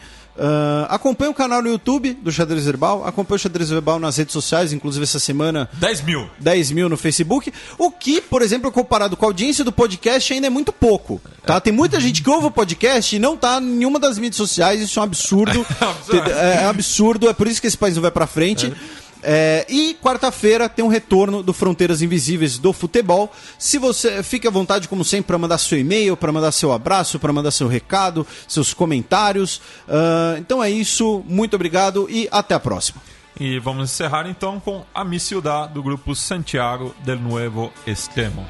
Acompanhe o canal no YouTube do Xadrez Herbal, acompanhe o Xadrez Herbal nas redes sociais, inclusive essa semana 10 mil no Facebook, o que, por exemplo, comparado com a audiência do podcast ainda é muito pouco, tá? Tem muita gente que ouve o podcast e não tá em nenhuma das mídias sociais, isso é um absurdo. É absurdo, é por isso que esse país não vai pra frente. E quarta-feira tem um retorno do Fronteiras Invisíveis do Futebol. Se você fique à vontade, como sempre, para mandar seu e-mail, para mandar seu abraço, para mandar seu recado, seus comentários. Então é isso, muito obrigado e até a próxima. E vamos encerrar então com A Mi Ciudad, do grupo Santiago del Nuevo Extremo.